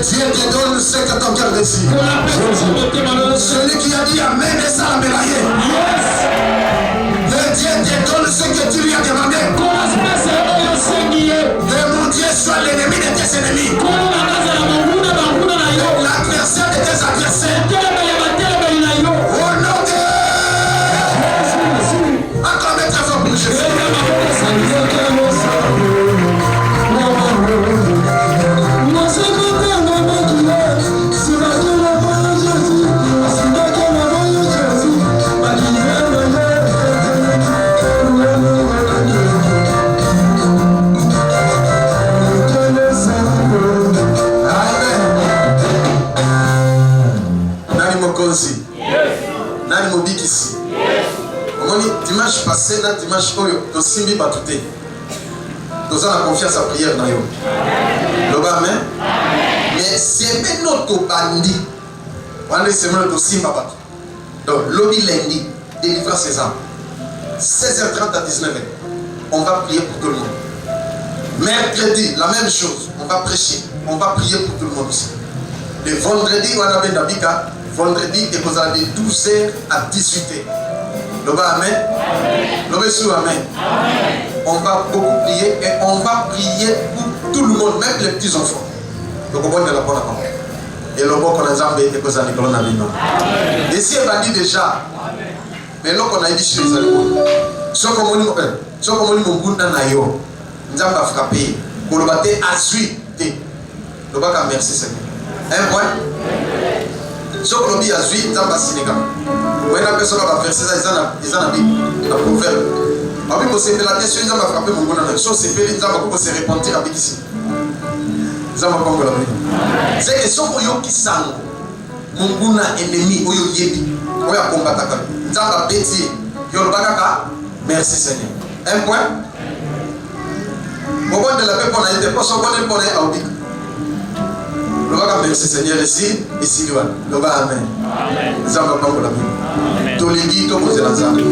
Dieu te donne ce que ton cœur désire. Celui qui a dit Amen et ça l'a médaillé. Que Dieu te donne ce que tu lui as demandé. Que mon Dieu soit l'ennemi de tes ennemis. L'adversaire de tes adversaires. Au nom de Jésus. Acclamez très fort pour Jésus. Nani mobikisi. Omoni dimanche passé na dimanche oyo to simbi batute. Toza la confiance à prière na yo. Loba amen. Mais c'est même notre bandi. On est semaine to simba batu. Donc lobby lundi délivrance ses âmes. 16h30 à 19h. On va prier pour tout le monde. Mercredi la même chose, on va prêcher, on va prier pour tout le monde aussi. Le vendredi on a Bika. Vendredi, et vous allez de 12h à 18h. Loba amen. Loba sous amen. On va beaucoup prier et on va prier pour tout le monde, même les petits enfants. Donc on va de la bonne parole. Et le bon qu'on a jamais et que vous allez prendre la vie. Et si elle va dire déjà, mais là qu'on a dit chez les animaux, ce qu'on m'a dit mon goût dans l'aïo, nous avons frappé. Pour le battre à suite. Loba ka merci Seigneur. Un point. Ce que l'on dit à Zui, c'est un Sénégal. Vous voyez la personne qui va verser ça, ils en ont dit, un proverbe. Après, vous savez, la question, ils ont frappé mon bon ami. Chose, c'est fait, ils ont se repentir avec ici. Ils ont pas encore la vie. C'est que ce qui sang, mon bon ennemi, où il y a, où il y a combattu. Ils ont bêti, ils ont bakaka. Merci Seigneur. Un point. Au point de la paix, on a été pas sur le point de l'Aubik. Merci Seigneur ici et si loin. Amen. Nous avons pas pour la vie. Tous les guides, tous les ensemble.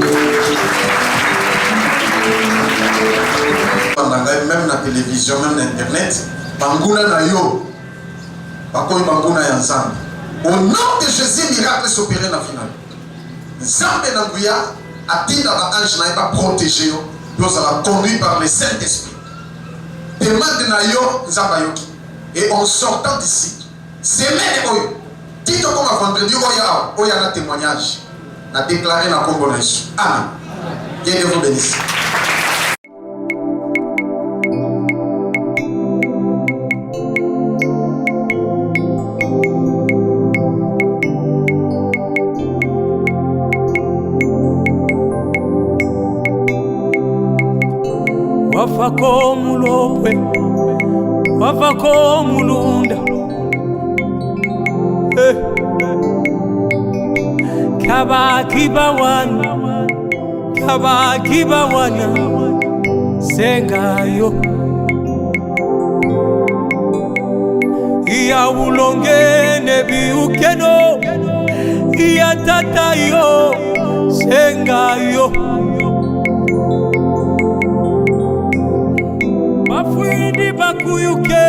Même la télévision, même l'internet, Banguna na yo, Bakoy Banguna ensemble. Au nom de Jésus, miracle s'opérer dans la finale. Zambe Nanguya a dit dans l'ange n'a pas protégé, nous allons conduit par le Saint-Esprit. Demande na yo Zambayoki. Et en sortant d'ici, semaine oyo, dites comme à vendredi, il y a un témoignage. A déclaré dans le Congo. Amen. Dieu vous bénisse. Wafako mulopwe, wafako mulunda. Kabaki bawana, sengayo. Iya ulonge nebi ukeno, iya tatayo, sengayo. Mafuindi bakuyuke,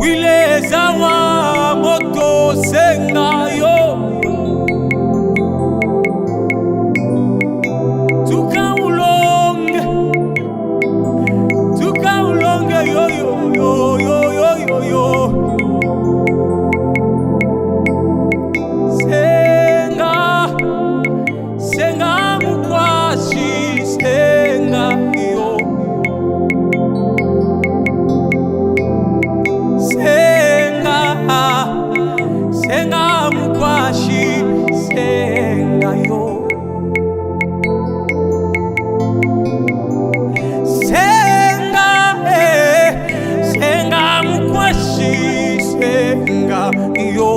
wile zawa moto sengayo. Yo yo yo yo yo yo yo. Senga mukwashi senga yo. Senga mukwashi senga yo. Senga mukwashi senga yo.